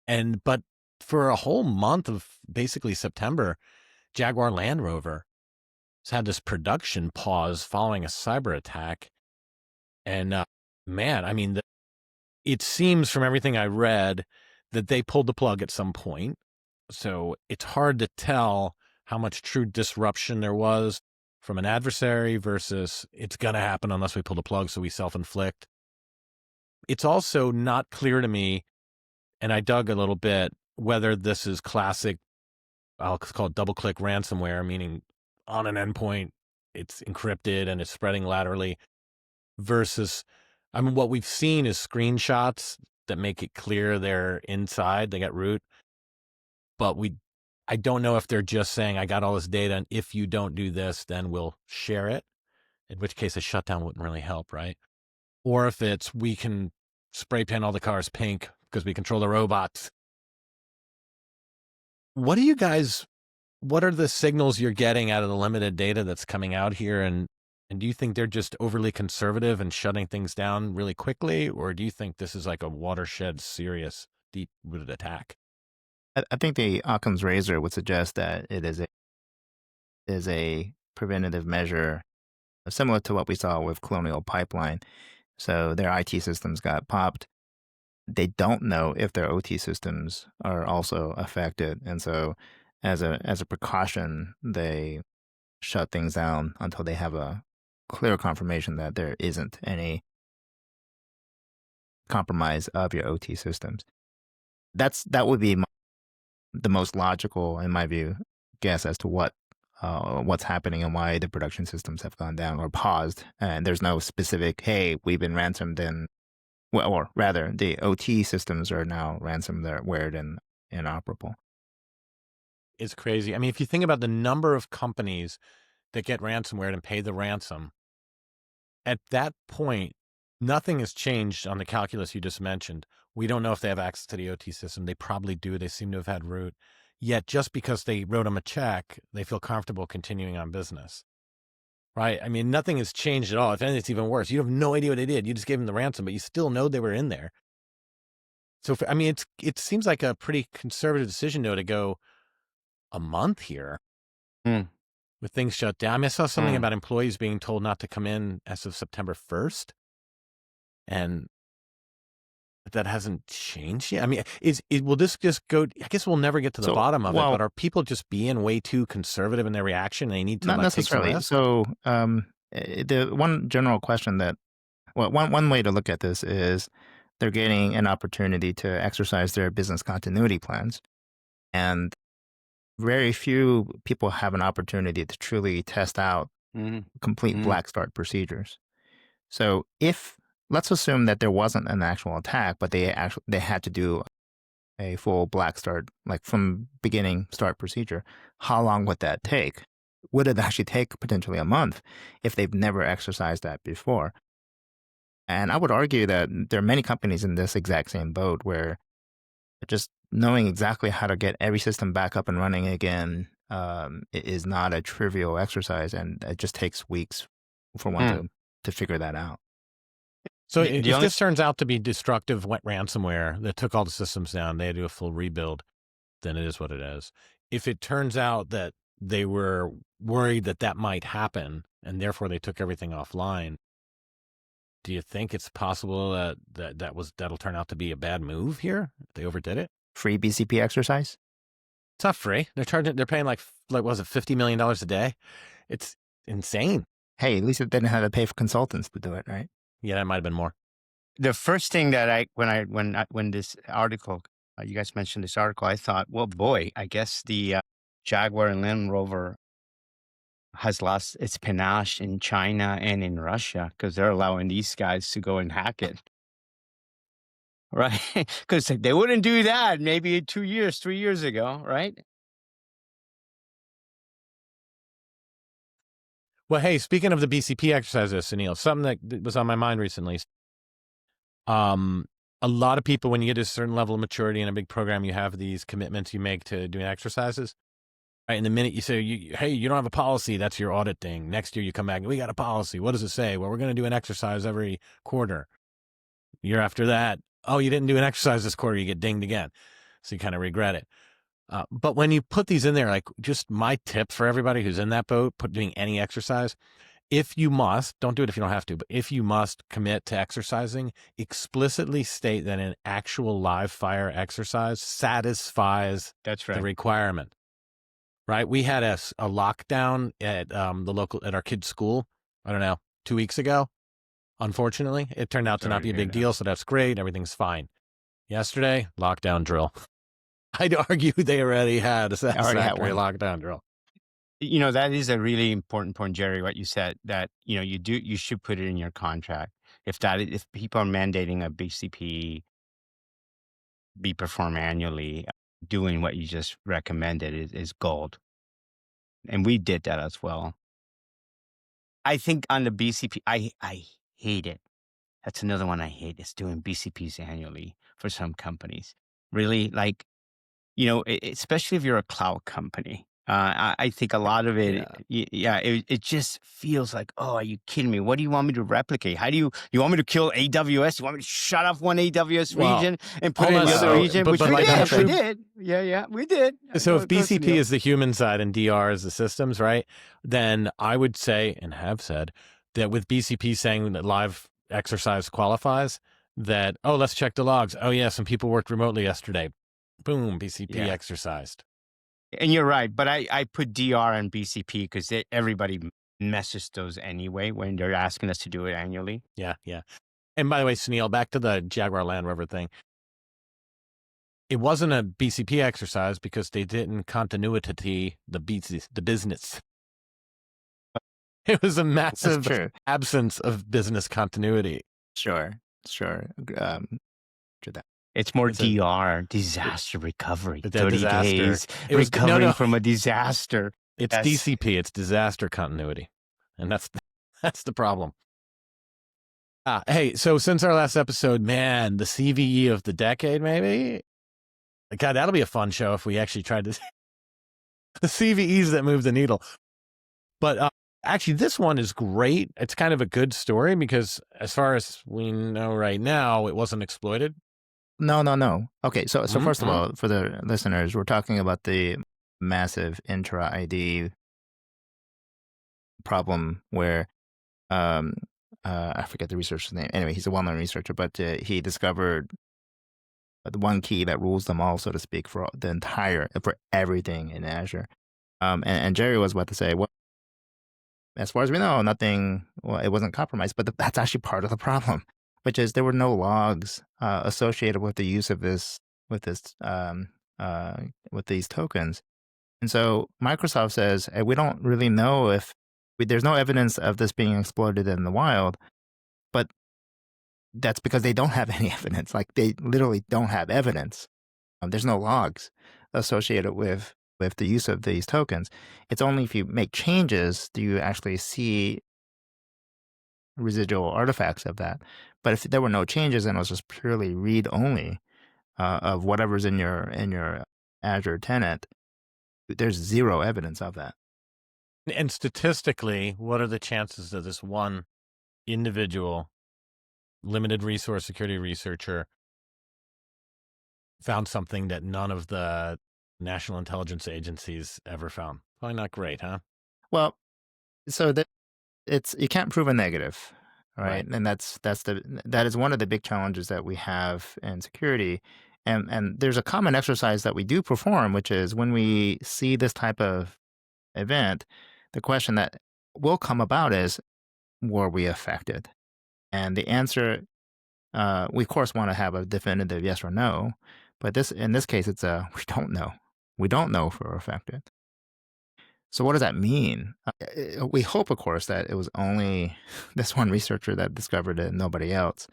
But for a whole month of basically September, Jaguar Land Rover has had this production pause following a cyber attack. And man, I mean, it seems from everything I read that they pulled the plug at some point. So it's hard to tell how much true disruption there was from an adversary versus it's going to happen unless we pull the plug, so we self-inflict. It's also not clear to me, and I dug a little bit, whether this is classic, I'll call it double-click ransomware, meaning on an endpoint, it's encrypted and it's spreading laterally, versus, I mean, what we've seen is screenshots that make it clear they're inside, they got root, but I don't know if they're just saying, I got all this data, and if you don't do this, then we'll share it, in which case a shutdown wouldn't really help, right? Or if it's, we can spray paint all the cars pink because we control the robots. What are the signals you're getting out of the limited data that's coming out here? And do you think they're just overly conservative and shutting things down really quickly? Or do you think this is like a watershed, serious, deep-rooted attack? I think the Occam's razor would suggest that it is a preventative measure similar to what we saw with Colonial Pipeline. So their IT systems got popped. They don't know if their OT systems are also affected. And so as a precaution, they shut things down until they have a clear confirmation that there isn't any compromise of your OT systems. That would be the most logical, in my view, guess as to what's happening and why the production systems have gone down or paused. And there's no specific, hey, we've been ransomed and, well, or rather, the OT systems are now ransomware and inoperable. It's crazy. I mean, if you think about the number of companies that get ransomware and pay the ransom, at that point, Nothing has changed on the calculus you just mentioned. We don't know if they have access to the OT system. They probably do. They seem to have had root. Yet just because they wrote them a check, they feel comfortable continuing on business. Right? I mean, nothing has changed at all. If anything, it's even worse. You have no idea what they did. You just gave them the ransom, but you still know they were in there. So, I mean, it seems like a pretty conservative decision, though, to go a month here with things shut down. I mean, I saw something about employees being told not to come in as of September 1st. And that hasn't changed yet. I mean, will this just go? I guess we'll never get to the bottom of it. But are people just being way too conservative in their reaction? And they need to not necessarily. Take some rest? So the one general question that, well, one way to look at this is they're getting an opportunity to exercise their business continuity plans, and very few people have an opportunity to truly test out complete black start procedures. So let's assume that there wasn't an actual attack, but they had to do a full black start, like from beginning start procedure. How long would that take? Would it actually take potentially a month if they've never exercised that before? And I would argue that there are many companies in this exact same boat where just knowing exactly how to get every system back up and running again is not a trivial exercise, and it just takes weeks for one to figure that out. So if this turns out to be destructive ransomware that took all the systems down, they had to do a full rebuild, then it is what it is. If it turns out that they were worried that might happen and therefore they took everything offline, do you think it's possible that'll turn out to be a bad move here? They overdid it? Free BCP exercise? It's not free. They're paying like was it $50 million a day? It's insane. Hey, at least it didn't have to pay for consultants to do it, right? Yeah, that might have been more. The first thing that when this article, you guys mentioned this article, I thought, well, boy, I guess the Jaguar Land Rover has lost its panache in China and in Russia because they're allowing these guys to go and hack it. Right? Because they wouldn't do that maybe 2 years, 3 years ago, right? Well, hey, speaking of the BCP exercises, Sunil, something that was on my mind recently. A lot of people, when you get to a certain level of maturity in a big program, you have these commitments you make to doing exercises. Right, and the minute you say, hey, you don't have a policy, that's your audit thing. Next year you come back and we got a policy. What does it say? Well, we're going to do an exercise every quarter. Year after that, oh, you didn't do an exercise this quarter, you get dinged again. So you kind of regret it. But when you put these in there, like just my tip for everybody who's in that boat, doing any exercise, if you must, don't do it if you don't have to, but if you must commit to exercising, explicitly state that an actual live fire exercise satisfies the requirement. Right? We had a lockdown at at our kid's school, I don't know, 2 weeks ago. Unfortunately, it turned out to not be a big deal, so that's great. Everything's fine. Yesterday, lockdown drill. I'd argue they already had a satisfactory lockdown drill. You know, that is a really important point, Jerry, what you said, that, you should put it in your contract. If people are mandating a BCP be performed annually, doing what you just recommended is gold. And we did that as well. I think on the BCP, I hate it. That's another one I hate, is doing BCPs annually for some companies. Really, especially if you're a cloud company. I think a lot of it, it just feels like, oh, are you kidding me? What do you want me to replicate? How do you want me to kill AWS? You want me to shut off one AWS region and put it in the other region? Which we did. Yeah, we did. So if BCP is the human side and DR is the systems, right? Then I would say, and have said, that with BCP saying that live exercise qualifies, that, oh, let's check the logs. Oh, yeah, some people worked remotely yesterday. Boom, BCP exercised. And you're right, but I put DR and BCP because everybody messes those anyway when they're asking us to do it annually. Yeah. And by the way, Sunil, back to the Jaguar Land Rover thing. It wasn't a BCP exercise because they didn't continuity the business. It was a massive absence of business continuity. Sure. It's more DR, disaster recovery. 30 days recovering from a disaster. It's DCP. It's disaster continuity, and that's the problem. Hey, so since our last episode, man, the CVE of the decade, maybe? God, that'll be a fun show if we actually tried to the CVEs that move the needle. But actually, this one is great. It's kind of a good story because as far as we know right now, it wasn't exploited. No. Okay, so first of all, for the listeners, we're talking about the massive Entra ID problem where I forget the researcher's name. Anyway, he's a well-known researcher, but he discovered the one key that rules them all, so to speak, for everything in Azure. And Jerry was about to say, well, as far as we know, nothing. Well, it wasn't compromised, but that's actually part of the problem, which is there were no logs associated with the use of with these tokens. And so Microsoft says, hey, we don't really know if there's no evidence of this being exploited in the wild, but that's because they don't have any evidence. Like they literally don't have evidence. There's no logs associated with the use of these tokens. It's only if you make changes do you actually see residual artifacts of that. But if there were no changes and it was just purely read only of whatever's in your Azure tenant, there's zero evidence of that. And statistically, what are the chances that this one individual limited resource security researcher found something that none of the national intelligence agencies ever found? Probably not great, huh? Well, so that you can't prove a negative, right? And that is one of the big challenges that we have in security. And there's a common exercise that we do perform, which is when we see this type of event, the question that will come about is, were we affected? And the answer, we of course want to have a definitive yes or no, but in this case, it's we don't know. We don't know if we're affected. So what does that mean? We hope, of course, that it was only this one researcher that discovered it and nobody else.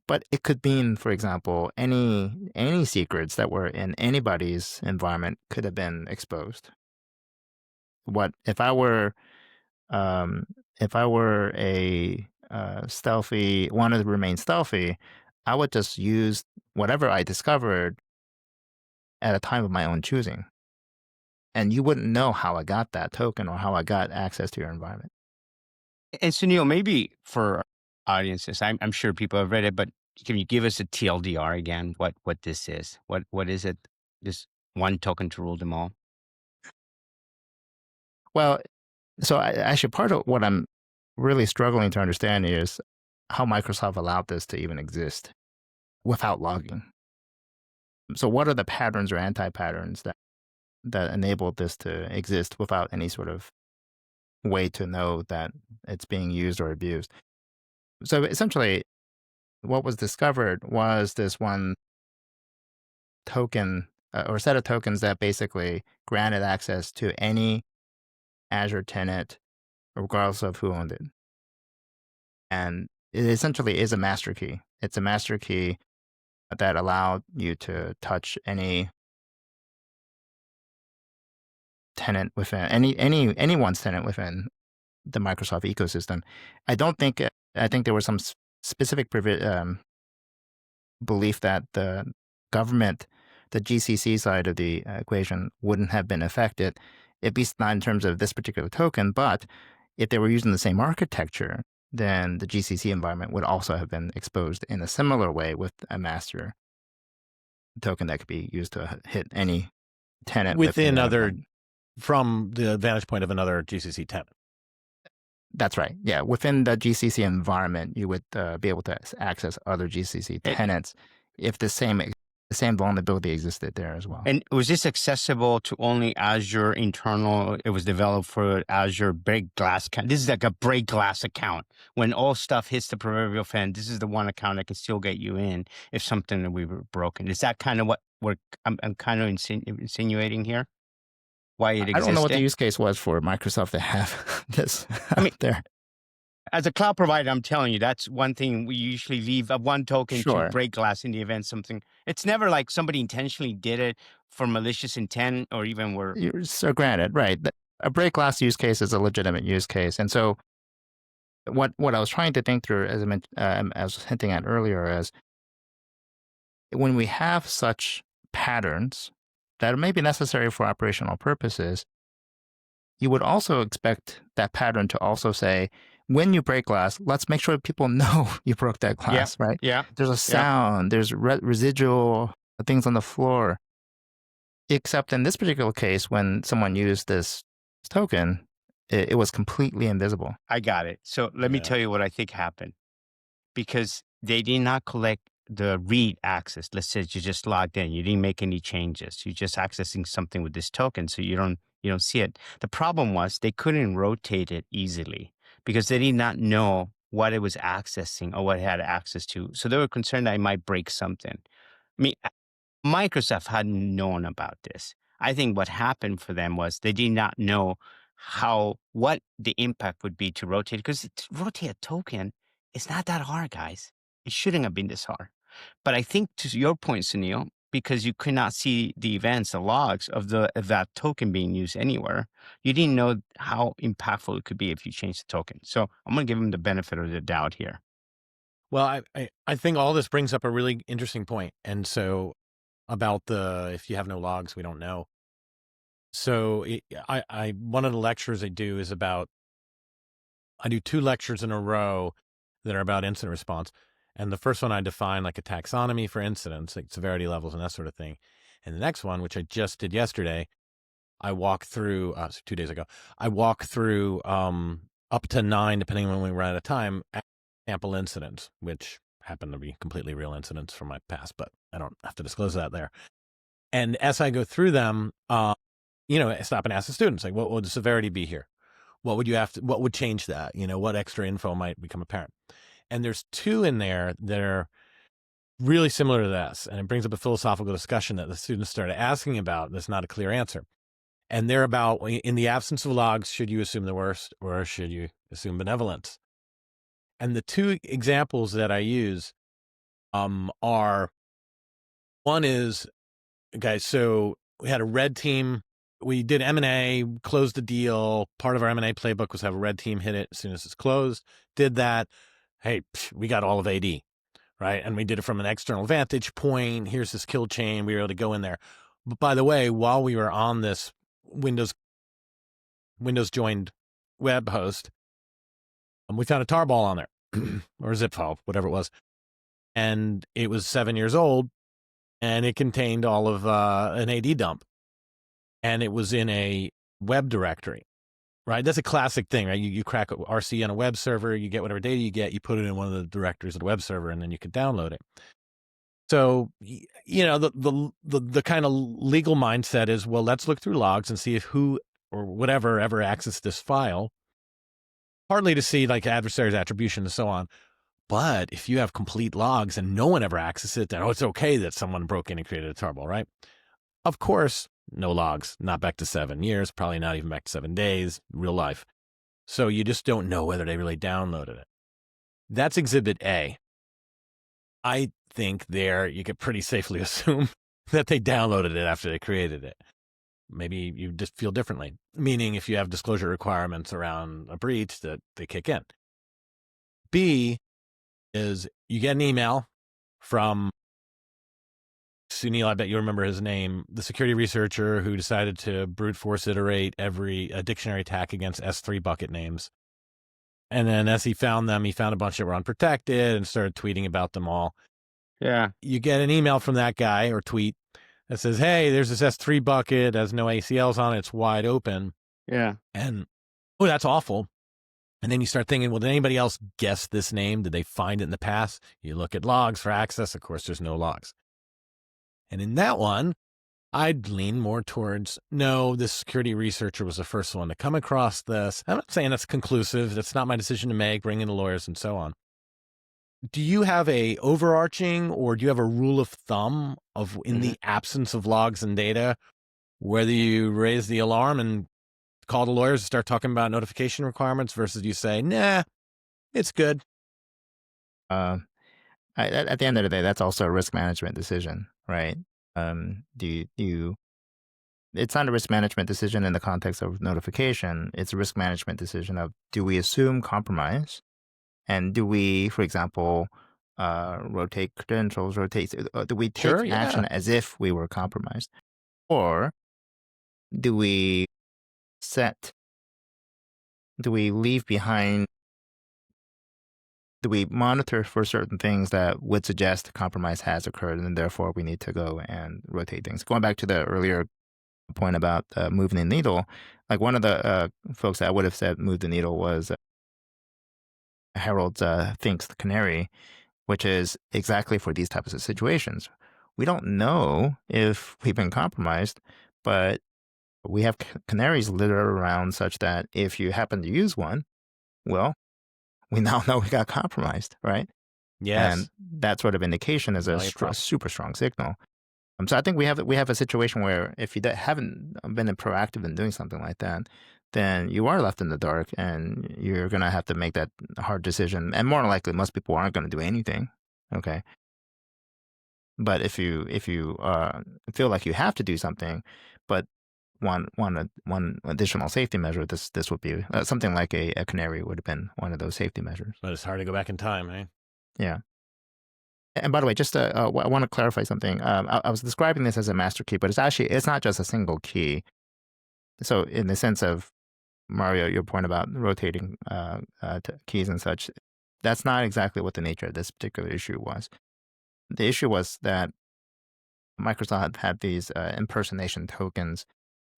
But it could mean, for example, any secrets that were in anybody's environment could have been exposed. What if I were a stealthy, wanted to remain stealthy, I would just use whatever I discovered at a time of my own choosing. And you wouldn't know how I got that token or how I got access to your environment. And Sunil, maybe for audiences, I'm sure people have read it, but can you give us a TLDR again? What this is? What is it? This one token to rule them all? Well, so actually, part of what I'm really struggling to understand is how Microsoft allowed this to even exist without logging. So what are the patterns or anti-patterns that enabled this to exist without any sort of way to know that it's being used or abused? So essentially, what was discovered was this one token or set of tokens that basically granted access to any Azure tenant, regardless of who owned it. And it essentially is a master key. It's a master key that allowed you to touch any tenant within anyone's tenant within the Microsoft ecosystem. I think there was some specific belief that the government, the GCC side of the equation, wouldn't have been affected, at least not in terms of this particular token. But if they were using the same architecture, then the GCC environment would also have been exposed in a similar way with a master token that could be used to hit any tenant within from the vantage point of another GCC tenant. That's right. Yeah. Within the GCC environment, you would be able to access other GCC tenants if the same vulnerability existed there as well. And was this accessible to only Azure internal? It was developed for Azure break glass account. This is like a break glass account. When all stuff hits the proverbial fan, this is the one account that can still get you in if something that we were broken. Is that kind of what I'm kind of insinuating here? Why it existed? I don't know what the use case was for Microsoft to have this there. As a cloud provider, I'm telling you, that's one thing we usually leave one token to break glass in the event something. It's never like somebody intentionally did it for malicious intent or even So granted, right. A break glass use case is a legitimate use case. And so what I was trying to think through, as I was hinting at earlier, is when we have such patterns that may be necessary for operational purposes, you would also expect that pattern to also say, when you break glass, let's make sure people know you broke that glass, right? Yeah. There's a sound, there's residual things on the floor. Except in this particular case, when someone used this token, it was completely invisible. I got it. So let me tell you what I think happened. Because they did not collect the read access. Let's say you just logged in, you didn't make any changes. You're just accessing something with this token, so you don't see it. The problem was they couldn't rotate it easily because they did not know what it was accessing or what it had access to. So they were concerned that it might break something. I mean, Microsoft hadn't known about this. I think what happened for them was they did not know what the impact would be to rotate, because to rotate a token, it's not that hard, guys. It shouldn't have been this hard. But I think, to your point, Sunil, because you could not see the events, the logs of that token being used anywhere, you didn't know how impactful it could be if you changed the token. So I'm going to give them the benefit of the doubt here. Well, I think all this brings up a really interesting point. And so about if you have no logs, we don't know. So one of the lectures I do is I do 2 lectures in a row that are about incident response. And the first one, I define like a taxonomy for incidents, like severity levels and that sort of thing. And the next one, which I just did yesterday, I walk through, 2 days ago, I walk through up to 9, depending on when we run out of time, sample incidents, which happen to be completely real incidents from my past, but I don't have to disclose that there. And as I go through them, I stop and ask the students, like, what would the severity be here? What would change that? What extra info might become apparent? And there's 2 in there that are really similar to this. And it brings up a philosophical discussion that the students started asking about. That's not a clear answer. And they're about, in the absence of logs, should you assume the worst or should you assume benevolence? And the 2 examples that I use are, one is, guys, so we had a red team. We did M&A, closed the deal. Part of our M&A playbook was have a red team hit it as soon as it's closed. Did that. Hey, we got all of AD, right? And we did it from an external vantage point. Here's this kill chain. We were able to go in there. But by the way, while we were on this Windows joined web host, we found a tarball on there or a zip file, whatever it was. And it was 7 years old and it contained all of an AD dump. And it was in a web directory, right? That's a classic thing, right? You crack RC on a web server, you get whatever data you get, you put it in one of the directories of the web server, and then you can download it. So, the kind of legal mindset is, well, let's look through logs and see if who or whatever ever accessed this file, partly to see like adversary's attribution and so on. But if you have complete logs and no one ever accessed it, then it's okay that someone broke in and created a tarball, right? Of course, no logs, not back to 7 years, probably not even back to 7 days, real life. So you just don't know whether they really downloaded it. That's Exhibit A. I think there you could pretty safely assume that they downloaded it after they created it. Maybe you just feel differently, meaning if you have disclosure requirements around a breach that they kick in. B is you get an email from Sunil, I bet you remember his name, the security researcher who decided to brute force iterate every dictionary attack against S3 bucket names. And then as he found them, he found a bunch that were unprotected and started tweeting about them all. Yeah. You get an email from that guy or tweet that says, hey, there's this S3 bucket, has no ACLs on it, it's wide open. Yeah. And, oh, that's awful. And then you start thinking, well, did anybody else guess this name? Did they find it in the past? You look at logs for access. Of course, there's no logs. And in that one, I'd lean more towards, no, this security researcher was the first one to come across this. I'm not saying that's conclusive. That's not my decision to make, bring in the lawyers and so on. Do you have a overarching or do you have a rule of thumb of in the absence of logs and data, whether you raise the alarm and call the lawyers and start talking about notification requirements versus you say, nah, it's good? At the end of the day, that's also a risk management decision, right? It's not a risk management decision in the context of notification. It's a risk management decision of, do we assume compromise And do we, for example, rotate credentials, do we take Sure, yeah. action as if we were compromised? Or do we do we leave behind, do we monitor for certain things that would suggest compromise has occurred and therefore we need to go and rotate things? Going back to the earlier point about moving the needle, like one of the folks that I would have said moved the needle was Harold Fink's The Canary, which is exactly for these types of situations. We don't know if we've been compromised, but we have canaries littered around such that if you happen to use one, well, we now know we got compromised, right? Yes. And that sort of indication is a super strong signal. So I think we have a situation where if you haven't been proactive in doing something like that, then you are left in the dark and you're going to have to make that hard decision. And more than likely, most people aren't going to do anything. Okay. But if you feel like you have to do something, but one additional safety measure, this would be something like a canary would have been one of those safety measures. But it's hard to go back in time, eh? Yeah. And by the way, just I want to clarify something. I was describing this as a master key, but it's not just a single key. So in the sense of, Mario, your point about rotating keys and such, that's not exactly what the nature of this particular issue was. The issue was that Microsoft had these impersonation tokens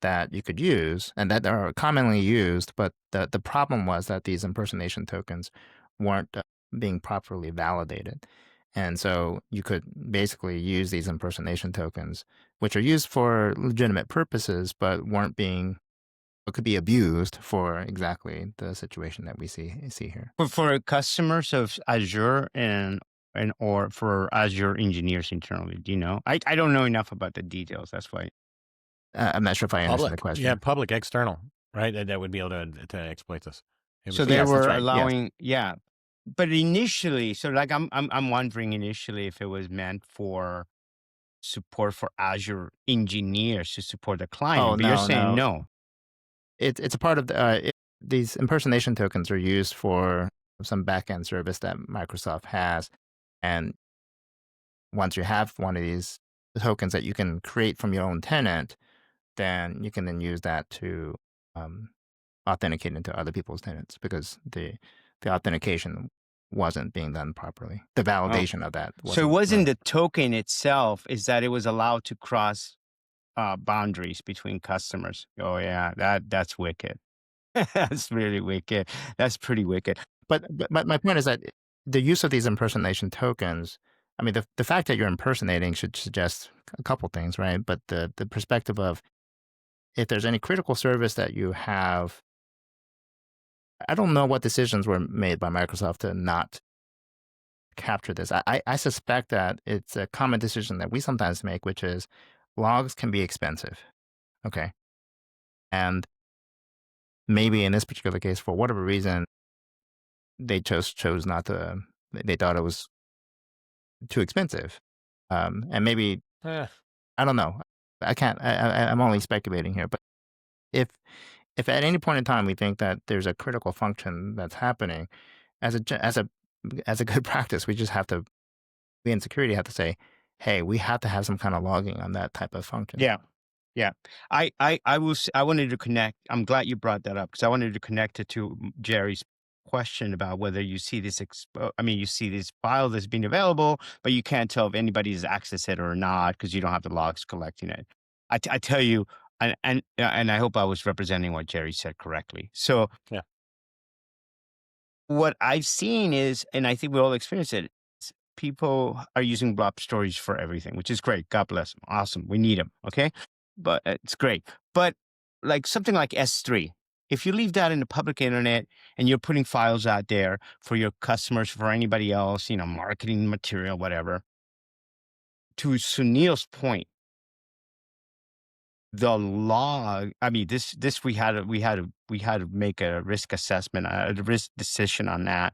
that you could use and that are commonly used, but the problem was that these impersonation tokens weren't being properly validated. And so you could basically use these impersonation tokens, which are used for legitimate purposes, but could be abused for exactly the situation that we see here. For customers of Azure or for Azure engineers internally, do you know? I don't know enough about the details. That's why. I'm not sure if I understand the question. Yeah, public, external, right? That would be able to exploit this. So they were allowing, yeah. But initially, so like I'm wondering initially if it was meant for support for Azure engineers to support the client. Oh, but no, you're saying no. It's a part of these impersonation tokens are used for some backend service that Microsoft has, and once you have one of these tokens that you can create from your own tenant, then you can then use that to authenticate into other people's tenants because the authentication wasn't being done properly. The validation of that. So it wasn't the token itself; is that it was allowed to cross boundaries between customers. Oh yeah, that's wicked. That's really wicked. That's pretty wicked. But my point is that the use of these impersonation tokens, I mean, the fact that you're impersonating should suggest a couple things, right? But the perspective of if there's any critical service that you have, I don't know what decisions were made by Microsoft to not capture this. I suspect that it's a common decision that we sometimes make, which is logs can be expensive. Okay. And maybe in this particular case, for whatever reason, they chose not to, they thought it was too expensive. And maybe, I don't know. I'm only speculating here, but if at any point in time we think that there's a critical function that's happening, as a good practice, we just have to, we in security have to say, hey, we have to have some kind of logging on that type of function. Yeah. Yeah. I wanted to connect. I'm glad you brought that up because I wanted to connect it to Jerry's question about whether you see this, you see this file that's being available, but you can't tell if anybody's accessed it or not because you don't have the logs collecting it. I tell you, and I hope I was representing what Jerry said correctly. So yeah. What I've seen is, and I think we all experience it, people are using blob storage for everything, which is great. God bless them. Awesome. We need them. Okay. But it's great. But like something like S3, if you leave that in the public internet and you're putting files out there for your customers, for anybody else, marketing material, whatever, to Sunil's point, the log, this we had to make a risk assessment, a risk decision on that.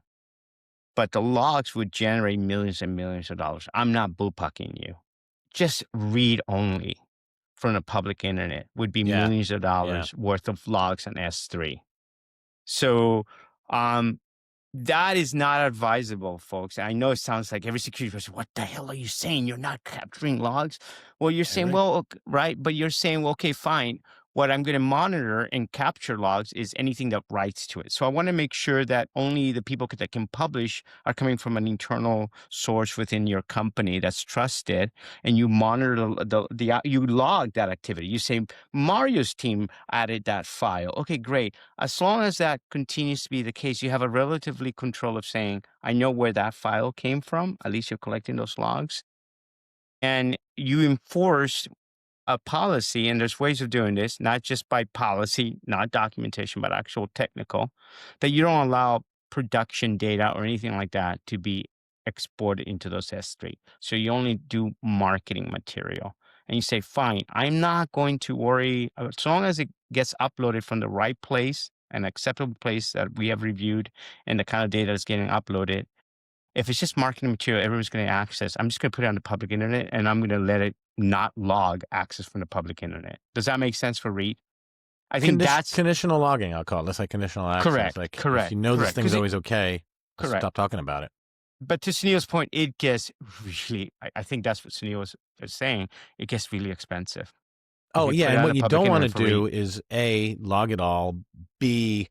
But the logs would generate millions and millions of dollars. I'm not bullpucking you. Just read only from the public internet would be millions of dollars worth of logs on S3. So That is not advisable, folks. I know it sounds like every security person, what the hell are you saying? You're not capturing logs? Well, you're I saying, agree. well, right. But you're saying, well, okay, fine. What I'm going to monitor and capture logs is anything that writes to it. So I want to make sure that only the people that can publish are coming from an internal source within your company that's trusted, and you monitor you log that activity. You say Mario's team added that file. Okay, great. As long as that continues to be the case, you have a relatively control of saying, I know where that file came from. At least you're collecting those logs. And you enforce a policy, and there's ways of doing this, not just by policy, not documentation, but actual technical, that you don't allow production data or anything like that to be exported into those S3. So you only do marketing material. And you say, fine, I'm not going to worry, as long as it gets uploaded from the right place, an acceptable place that we have reviewed, and the kind of data that's getting uploaded. If it's just marketing material everyone's going to access, I'm just going to put it on the public internet, and I'm going to let it not log access from the public internet. Does that make sense for Reed? I think that's Conditional logging, I'll call it. That's like conditional access. Like if you know this thing's always okay, stop talking about it. But to Sunil's point, it gets really, I think that's what Sunil was saying, it gets really expensive. Oh, yeah. And what you don't want to do is A, log it all, B,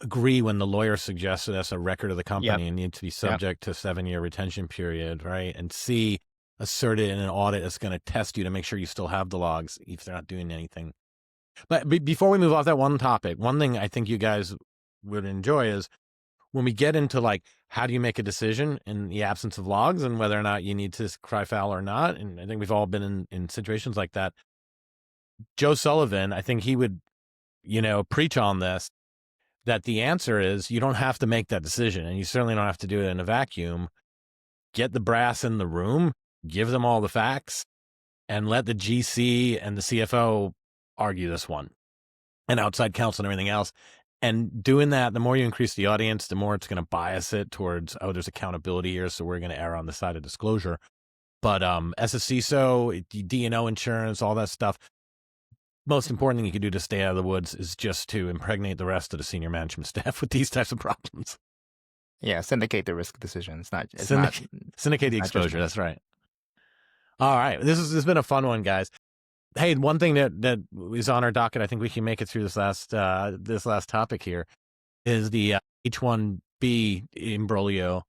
agree when the lawyer suggests that's a record of the company and needs to be subject to 7-year retention period, right? And C, assert it in an audit that's going to test you to make sure you still have the logs if they're not doing anything. But before we move off that one topic, one thing I think you guys would enjoy is when we get into like, how do you make a decision in the absence of logs and whether or not you need to cry foul or not? And I think we've all been in situations like that. Joe Sullivan, I think he would, preach on this, that the answer is you don't have to make that decision, and you certainly don't have to do it in a vacuum. Get the brass in the room, give them all the facts, and let the GC and the CFO argue this one, and outside counsel and everything else. And doing that, the more you increase the audience, the more it's going to bias it towards, there's accountability here, so we're going to err on the side of disclosure. But as a CISO, D&O insurance, all that stuff, most important thing you can do to stay out of the woods is just to impregnate the rest of the senior management staff with these types of problems. Yeah, syndicate the risk decision. Syndicate the exposure. That's right. All right, this has been a fun one, guys. Hey, one thing that is on our docket, I think we can make it through this last topic here, is the H-1B imbroglio.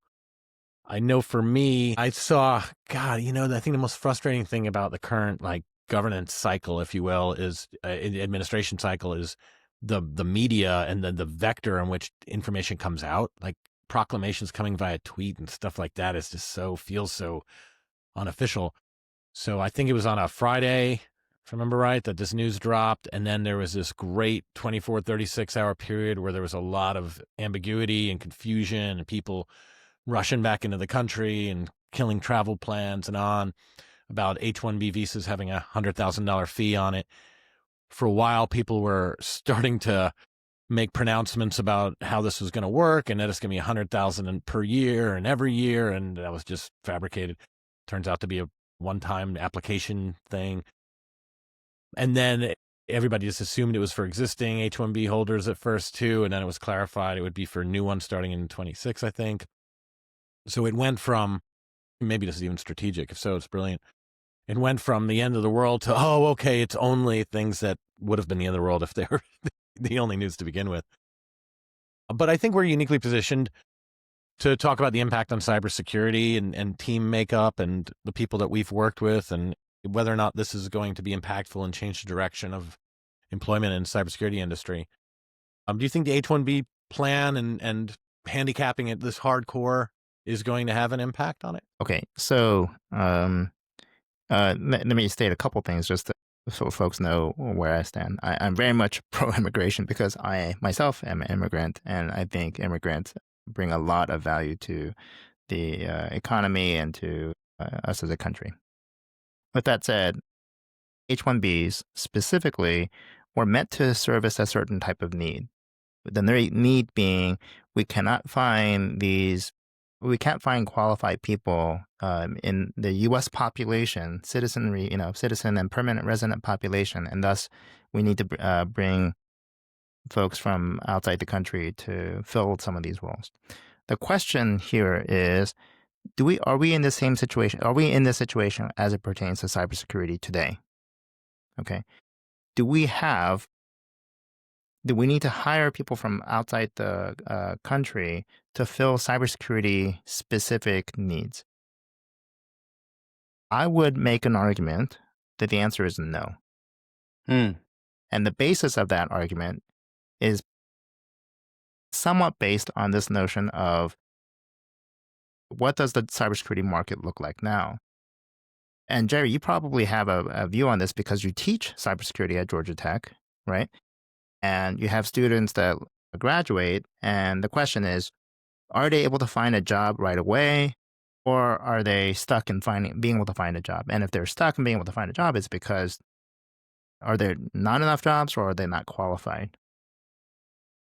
I know for me, I saw, I think the most frustrating thing about the current governance cycle, if you will, is administration cycle, is the media and the vector in which information comes out, like proclamations coming via tweet and stuff like that, is just feels so unofficial. So I think it was on a Friday, if I remember right, that this news dropped. And then there was this great 24, 36 hour period where there was a lot of ambiguity and confusion and people rushing back into the country and killing travel plans and on, about H-1B visas having $100,000 fee on it. For a while, people were starting to make pronouncements about how this was going to work and that it's going to be $100,000 per year and every year. And that was just fabricated. Turns out to be a one-time application thing. And then everybody just assumed it was for existing H-1B holders at first too. And then it was clarified it would be for new ones starting in 26, I think. So it went from, maybe this is even strategic. If so, it's brilliant. It went from the end of the world to, okay, it's only things that would have been the end of the world if they were the only news to begin with. But I think we're uniquely positioned to talk about the impact on cybersecurity and team makeup and the people that we've worked with and whether or not this is going to be impactful and change the direction of employment in the cybersecurity industry. Do you think the H-1B plan and handicapping it this hardcore is going to have an impact on it? Okay, so let me state a couple things just so folks know where I stand. I'm very much pro-immigration because I myself am an immigrant, and I think immigrants bring a lot of value to the economy and to us as a country. With that said, H-1Bs specifically were meant to service a certain type of need. The need being we can't find qualified people in the U.S. population, citizen and permanent resident population, and thus we need to bring folks from outside the country to fill some of these roles. The question here is, are we in the same situation? Are we in this situation as it pertains to cybersecurity today? Okay. Do we need to hire people from outside the country to fill cybersecurity specific needs? I would make an argument that the answer is no. Hmm. And the basis of that argument is somewhat based on this notion of what does the cybersecurity market look like now? And Jerry, you probably have a view on this because you teach cybersecurity at Georgia Tech, right? And you have students that graduate, and the question is, are they able to find a job right away, or are they stuck in being able to find a job? And if they're stuck in being able to find a job, it's because are there not enough jobs, or are they not qualified?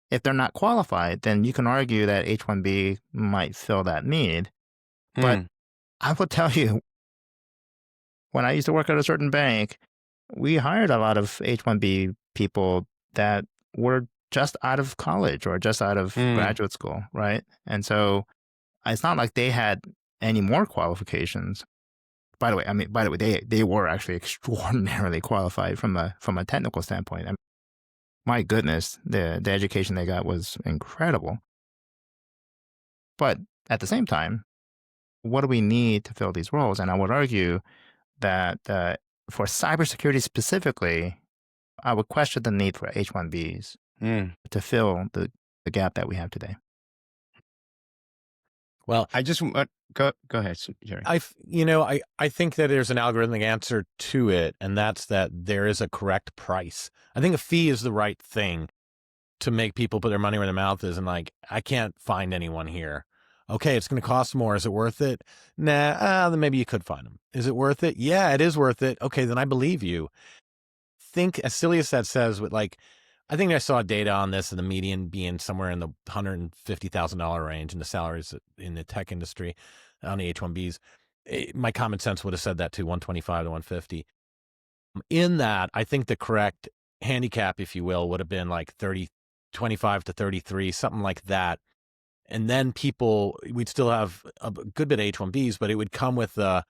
If they're not qualified, then you can argue that H-1B might fill that need. But I will tell you, when I used to work at a certain bank, we hired a lot of H-1B people that were just out of college or just out of graduate school, right? And so it's not like they had any more qualifications. By the way, they were actually extraordinarily qualified from a technical standpoint. I mean, my goodness, the education they got was incredible. But at the same time, what do we need to fill these roles? And I would argue that for cybersecurity specifically, I would question the need for H-1Bs to fill the gap that we have today. Well, I just go ahead, Jerry. I think that there's an algorithmic answer to it, and that's that there is a correct price. I think a fee is the right thing to make people put their money where their mouth is, and like, I can't find anyone here. Okay, it's going to cost more. Is it worth it? Nah, then maybe you could find them. Is it worth it? Yeah, it is worth it. Okay, then I believe you. Think, as silly as that says, with like, I think I saw data on this, and the median being somewhere in the $150,000 range, and the salaries in the tech industry on the H-1Bs. My common sense would have said that to 125 to 150. In that, I think the correct handicap, if you will, would have been like 25 to 33, something like that. And then we'd still have a good bit of H-1Bs, but it would come with are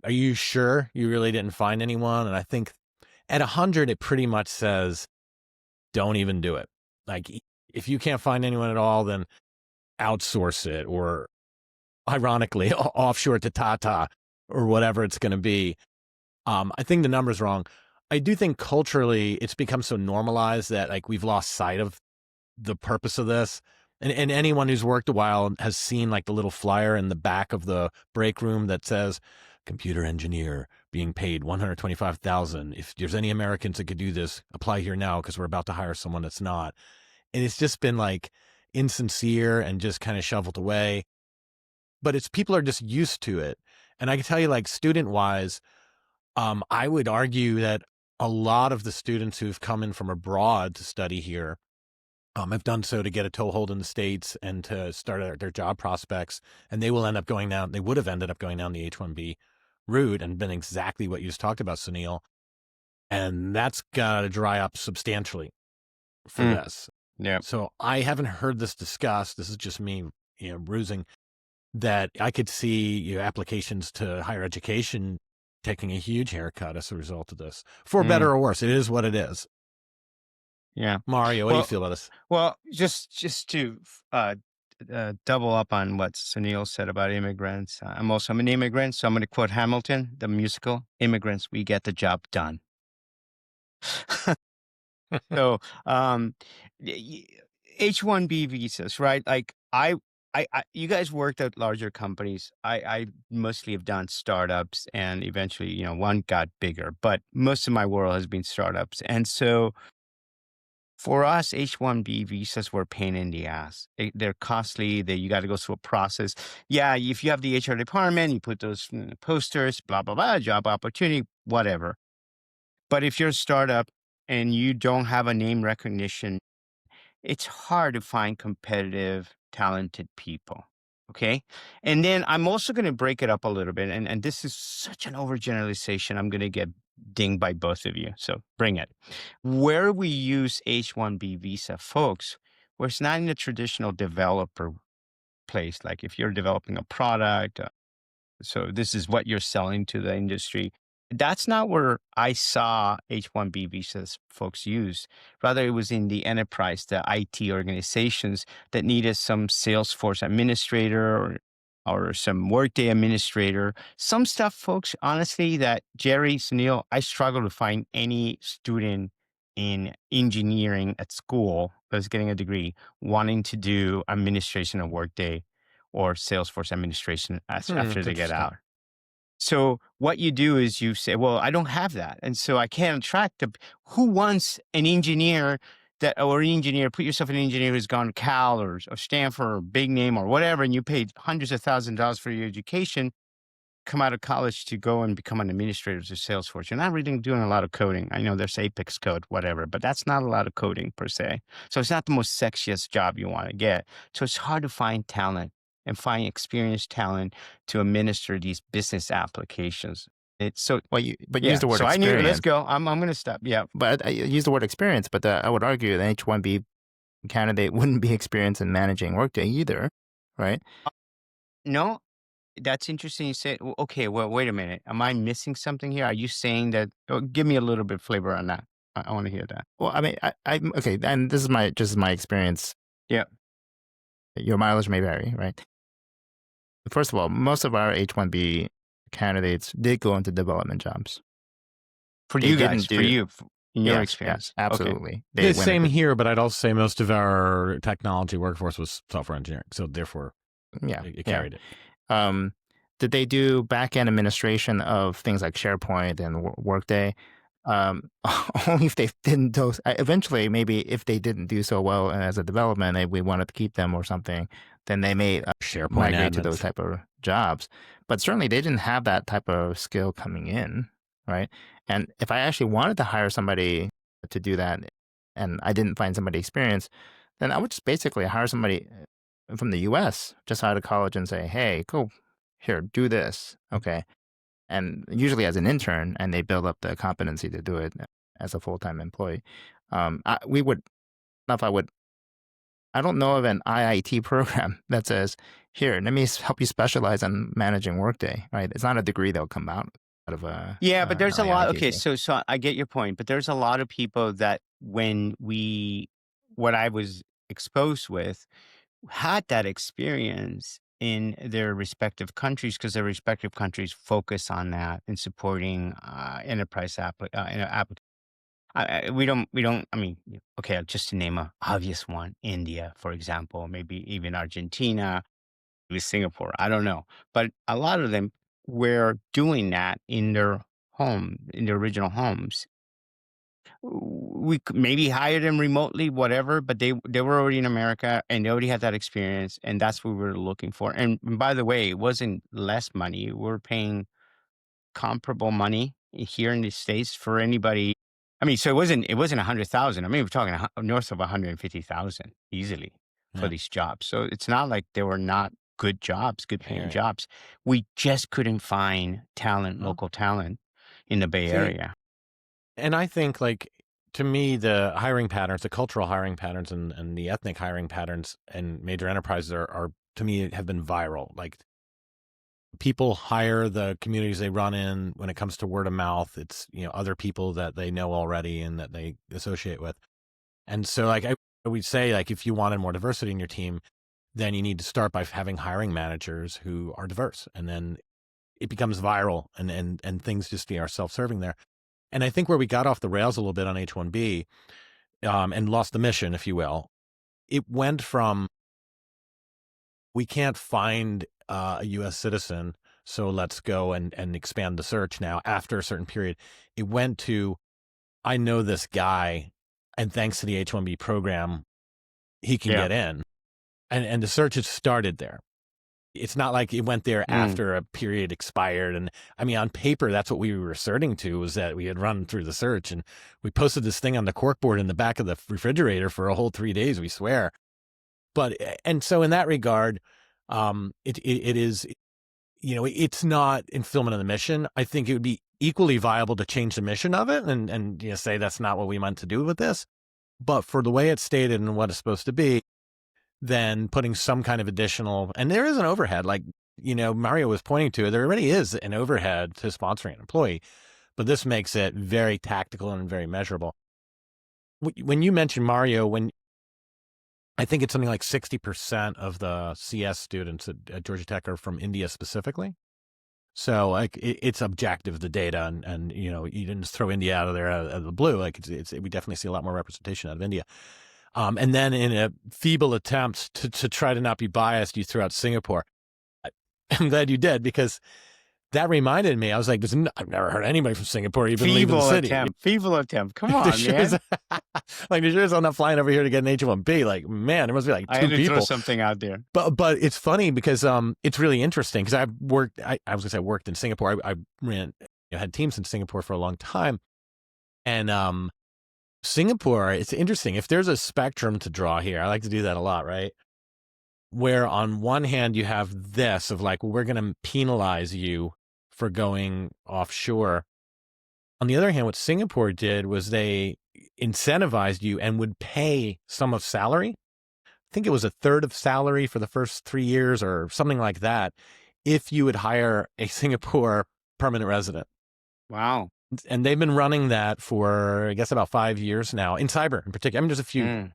you sure you really didn't find anyone? And I think at 100, it pretty much says, don't even do it. Like, if you can't find anyone at all, then outsource it, or ironically, offshore to Tata or whatever it's going to be. I think the number's wrong. I do think culturally it's become so normalized that like we've lost sight of the purpose of this. And anyone who's worked a while has seen like the little flyer in the back of the break room that says computer engineer being paid $125,000. If there's any Americans that could do this, apply here now because we're about to hire someone that's not. And it's just been like insincere and just kind of shoveled away. But people are just used to it. And I can tell you, like, student wise, I would argue that a lot of the students who've come in from abroad to study here have done so to get a toehold in the States and to start their job prospects. And they would have ended up going down the H-1B route and been exactly what you just talked about, Sunil. And that's got to dry up substantially for this. Yeah. So I haven't heard this discussed. This is just me, rusing, that I could see applications to higher education taking a huge haircut as a result of this, for better or worse. It is what it is. Yeah. Mario, what do you feel about this? Well, just to double up on what Sunil said about immigrants, I'm an immigrant, so I'm going to quote Hamilton, the musical, "Immigrants, we get the job done." So, H-1B visas, right? Like you guys worked at larger companies. I mostly have done startups, and eventually, one got bigger, but most of my world has been startups. And so for us, H-1B visas were a pain in the ass. They're costly. You got to go through a process. Yeah, if you have the HR department, you put those posters, blah, blah, blah, job opportunity, whatever. But if you're a startup and you don't have a name recognition, it's hard to find competitive, talented people. Okay. And then I'm also going to break it up a little bit. And this is such an overgeneralization. I'm going to get dinged by both of you. So bring it. Where we use H-1B visa folks, where it's not in the traditional developer place. Like if you're developing a product, so this is what you're selling to the industry. That's not where I saw H-1B visas folks use. Rather, it was in the enterprise, the IT organizations that needed some Salesforce administrator or some Workday administrator. Some stuff, folks, honestly, that Jerry, Sunil, I struggle to find any student in engineering at school that's getting a degree wanting to do administration of Workday or Salesforce administration after It's they get interesting. out. So what you do is you say, well, I don't have that. And so I can't attract who wants an engineer put yourself an engineer who's gone to Cal or Stanford or big name or whatever, and you paid hundreds of thousands of dollars for your education, come out of college to go and become an administrator to Salesforce. You're not really doing a lot of coding. I know there's Apex code, whatever, but that's not a lot of coding per se. So it's not the most sexiest job you want to get. So it's hard to find talent and find experienced talent to administer these business applications. It's so use the word so experience. I knew. Let's go. I'm going to stop. Yeah, But I use the word experience, but I would argue the H-1B candidate wouldn't be experienced in managing Workday either, right? no, that's interesting. You said, okay. Well, wait a minute. Am I missing something here? Are you saying that? Oh, give me a little bit of flavor on that. I want to hear that. Well, I mean, I'm okay, and this is my experience. Yeah. Your mileage may vary, right? First of all, most of our H-1B candidates did go into development jobs. For They you didn't guys, do- for you, in your Yes, experience. yes, Okay. absolutely. They The went same into- here, but I'd also say most of our technology workforce was software engineering. So therefore, Yeah, it yeah. carried it. Did they do back-end administration of things like SharePoint and Workday? Only if they didn't do. Eventually, maybe if they didn't do so well as a development, we wanted to keep them or something, then they may SharePoint migrate to admins. those type of jobs. But certainly, they didn't have that type of skill coming in, right? And if I actually wanted to hire somebody to do that, and I didn't find somebody experienced, then I would just basically hire somebody from the U.S. just out of college and say, "Hey, go here, do this." Okay. And usually as an intern, and they build up the competency to do it as a full-time employee. I don't know of an IIT program that says, here, let me help you specialize in managing Workday, right? It's not a degree that'll come out of a Yeah, but there's a lot. IIT Okay, school. so I get your point, but there's a lot of people that what I was exposed with had that experience in their respective countries because their respective countries focus on that in supporting enterprise applications. We don't. I mean, okay, just to name a obvious one, India, for example, maybe even Argentina, maybe Singapore. I don't know, but a lot of them were doing that in their original homes. We maybe hired them remotely, whatever, but they were already in America and they already had that experience, and that's what we were looking for. And by the way, it wasn't less money. We were paying comparable money here in the States for anybody. I mean, so it wasn't 100,000. I mean, we're talking north of 150,000 easily for Yeah. these jobs. So it's not like they were not good jobs, good paying Right. jobs. We just couldn't find talent, Well, local talent in the Bay see, Area. And I think, like, to me, the hiring patterns, the cultural hiring patterns and the ethnic hiring patterns and major enterprises are, to me, have been viral. Like, people hire the communities they run in. When it comes to word of mouth, it's, other people that they know already and that they associate with. And so, like, I would say, like, if you wanted more diversity in your team, then you need to start by having hiring managers who are diverse. And then it becomes viral and things just are self-serving there. And I think where we got off the rails a little bit on H-1B and lost the mission, if you will, it went from, we can't find a U.S. citizen, so let's go and expand the search now after a certain period. It went to, I know this guy, and thanks to the H-1B program, he can get in. And the search has started there. It's not like it went there after a period expired. And I mean, on paper, that's what we were asserting to, was that we had run through the search and we posted this thing on the corkboard in the back of the refrigerator for a whole 3 days, we swear. But, and so in that regard, it is, it's not in fulfillment of the mission. I think it would be equally viable to change the mission of it and say that's not what we meant to do with this. But for the way it's stated and what it's supposed to be, than putting some kind of additional, and there is an overhead, like, Mario was pointing to, there already is an overhead to sponsoring an employee, but this makes it very tactical and very measurable. When you mentioned Mario, I think it's something like 60% of the CS students at Georgia Tech are from India specifically. So like it's objective, the data, and you didn't just throw India out of there out of the blue. Like we definitely see a lot more representation out of India. And then in a feeble attempt to try to not be biased, you threw out Singapore. I'm glad you did, because that reminded me. I was like, I've never heard anybody from Singapore even leave the city. Feeble attempt. Come on, man. Like, the sure as I'm not flying over here to get an H-1B. Like, man, there must be like two I had to people. throw something out there. But it's funny because it's really interesting, because I was gonna say I worked in Singapore. I ran, had teams in Singapore for a long time, and Singapore. It's interesting. If there's a spectrum to draw here, I like to do that a lot, right? Where on one hand you have this of like, well, we're going to penalize you for going offshore. On the other hand, what Singapore did was they incentivized you and would pay some of salary. I think it was a third of salary for the first 3 years or something like that, if you would hire a Singapore permanent resident. Wow. And they've been running that for, I guess, about 5 years now, in cyber in particular. I mean, there's a few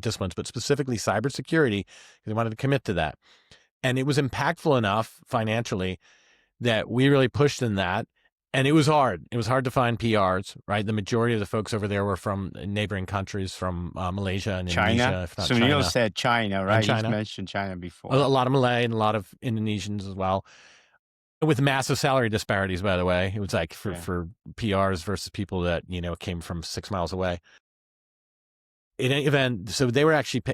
disciplines, but specifically cybersecurity, because they wanted to commit to that. And it was impactful enough financially that we really pushed in that. And it was hard. It was hard to find PRs, right? The majority of the folks over there were from neighboring countries, from Malaysia and China. Indonesia, if not So China. Neil said China, right? China. You mentioned China before. A lot of Malay and a lot of Indonesians as well, with massive salary disparities, by the way. It was like for PRs versus people that, came from 6 miles away. In any event, so they were actually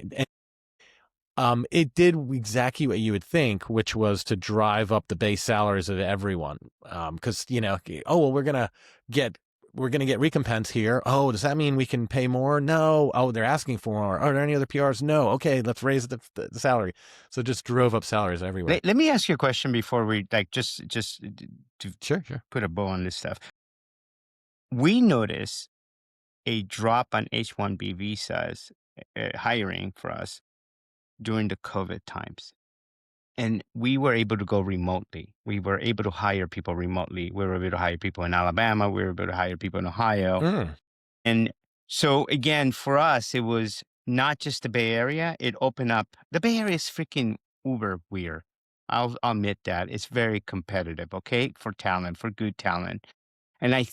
it did exactly what you would think, which was to drive up the base salaries of everyone. Because, we're going to get recompense here. Oh, does that mean we can pay more? No. Oh, they're asking for more. Are there any other PRs? No. Okay, let's raise the salary. So it just drove up salaries everywhere. Let me ask you a question before we just to Sure. put a bow on this stuff. We notice a drop on H-1B visas hiring for us during the COVID times. And we were able to go remotely. We were able to hire people remotely. We were able to hire people in Alabama. We were able to hire people in Ohio. And so again, for us, it was not just the Bay Area. It opened up. The Bay Area is freaking uber weird. I'll admit that. It's very competitive, okay, for talent, for good talent. And I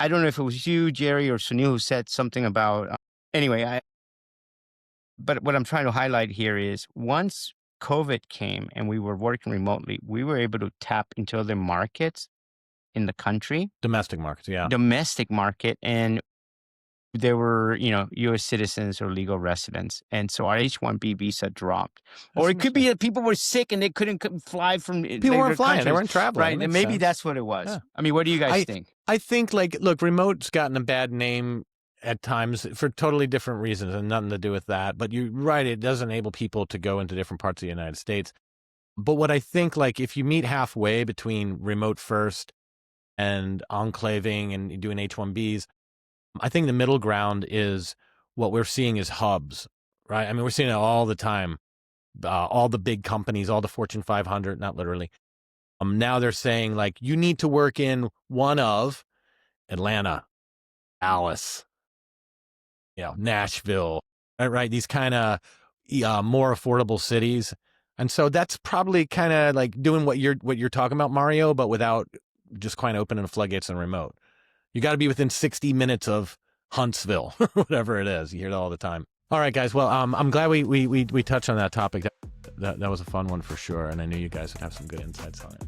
don't know if it was you, Jerry, or Sunil, who said something about, but what I'm trying to highlight here is once COVID came and we were working remotely, we were able to tap into other markets in the country. Domestic markets, yeah. Domestic market. And there were, U.S. citizens or legal residents. And so our H-1B visa dropped. Or it could be that people were sick and they couldn't fly from people weren't flying. They weren't traveling. Right. And maybe that's what it was. Yeah. I mean, what do you guys think? I think, look, remote's gotten a bad name at times for totally different reasons and nothing to do with that. But you're right, it does enable people to go into different parts of the United States. But what I think, if you meet halfway between remote first and enclaving and doing H-1Bs, I think the middle ground is what we're seeing is hubs, right? I mean, we're seeing it all the time. All the big companies, all the Fortune 500, not literally. Now they're saying, you need to work in one of Atlanta, Dallas, Nashville, right? These kind of more affordable cities. And so that's probably kind of doing what you're talking about, Mario, but without just quite opening the floodgates and remote. You got to be within 60 minutes of Huntsville, whatever it is. You hear it all the time. All right, guys. Well, I'm glad we touched on that topic. That was a fun one for sure. And I knew you guys would have some good insights on it.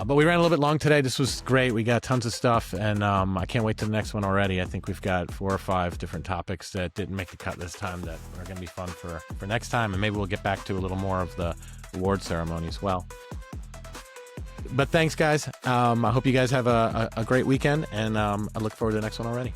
But we ran a little bit long today. This was great. We got tons of stuff, and I can't wait to the next one already. I think we've got 4 or 5 different topics that didn't make the cut this time that are going to be fun for next time, and maybe we'll get back to a little more of the award ceremony as well. But thanks, guys. I hope you guys have a great weekend, and I look forward to the next one already.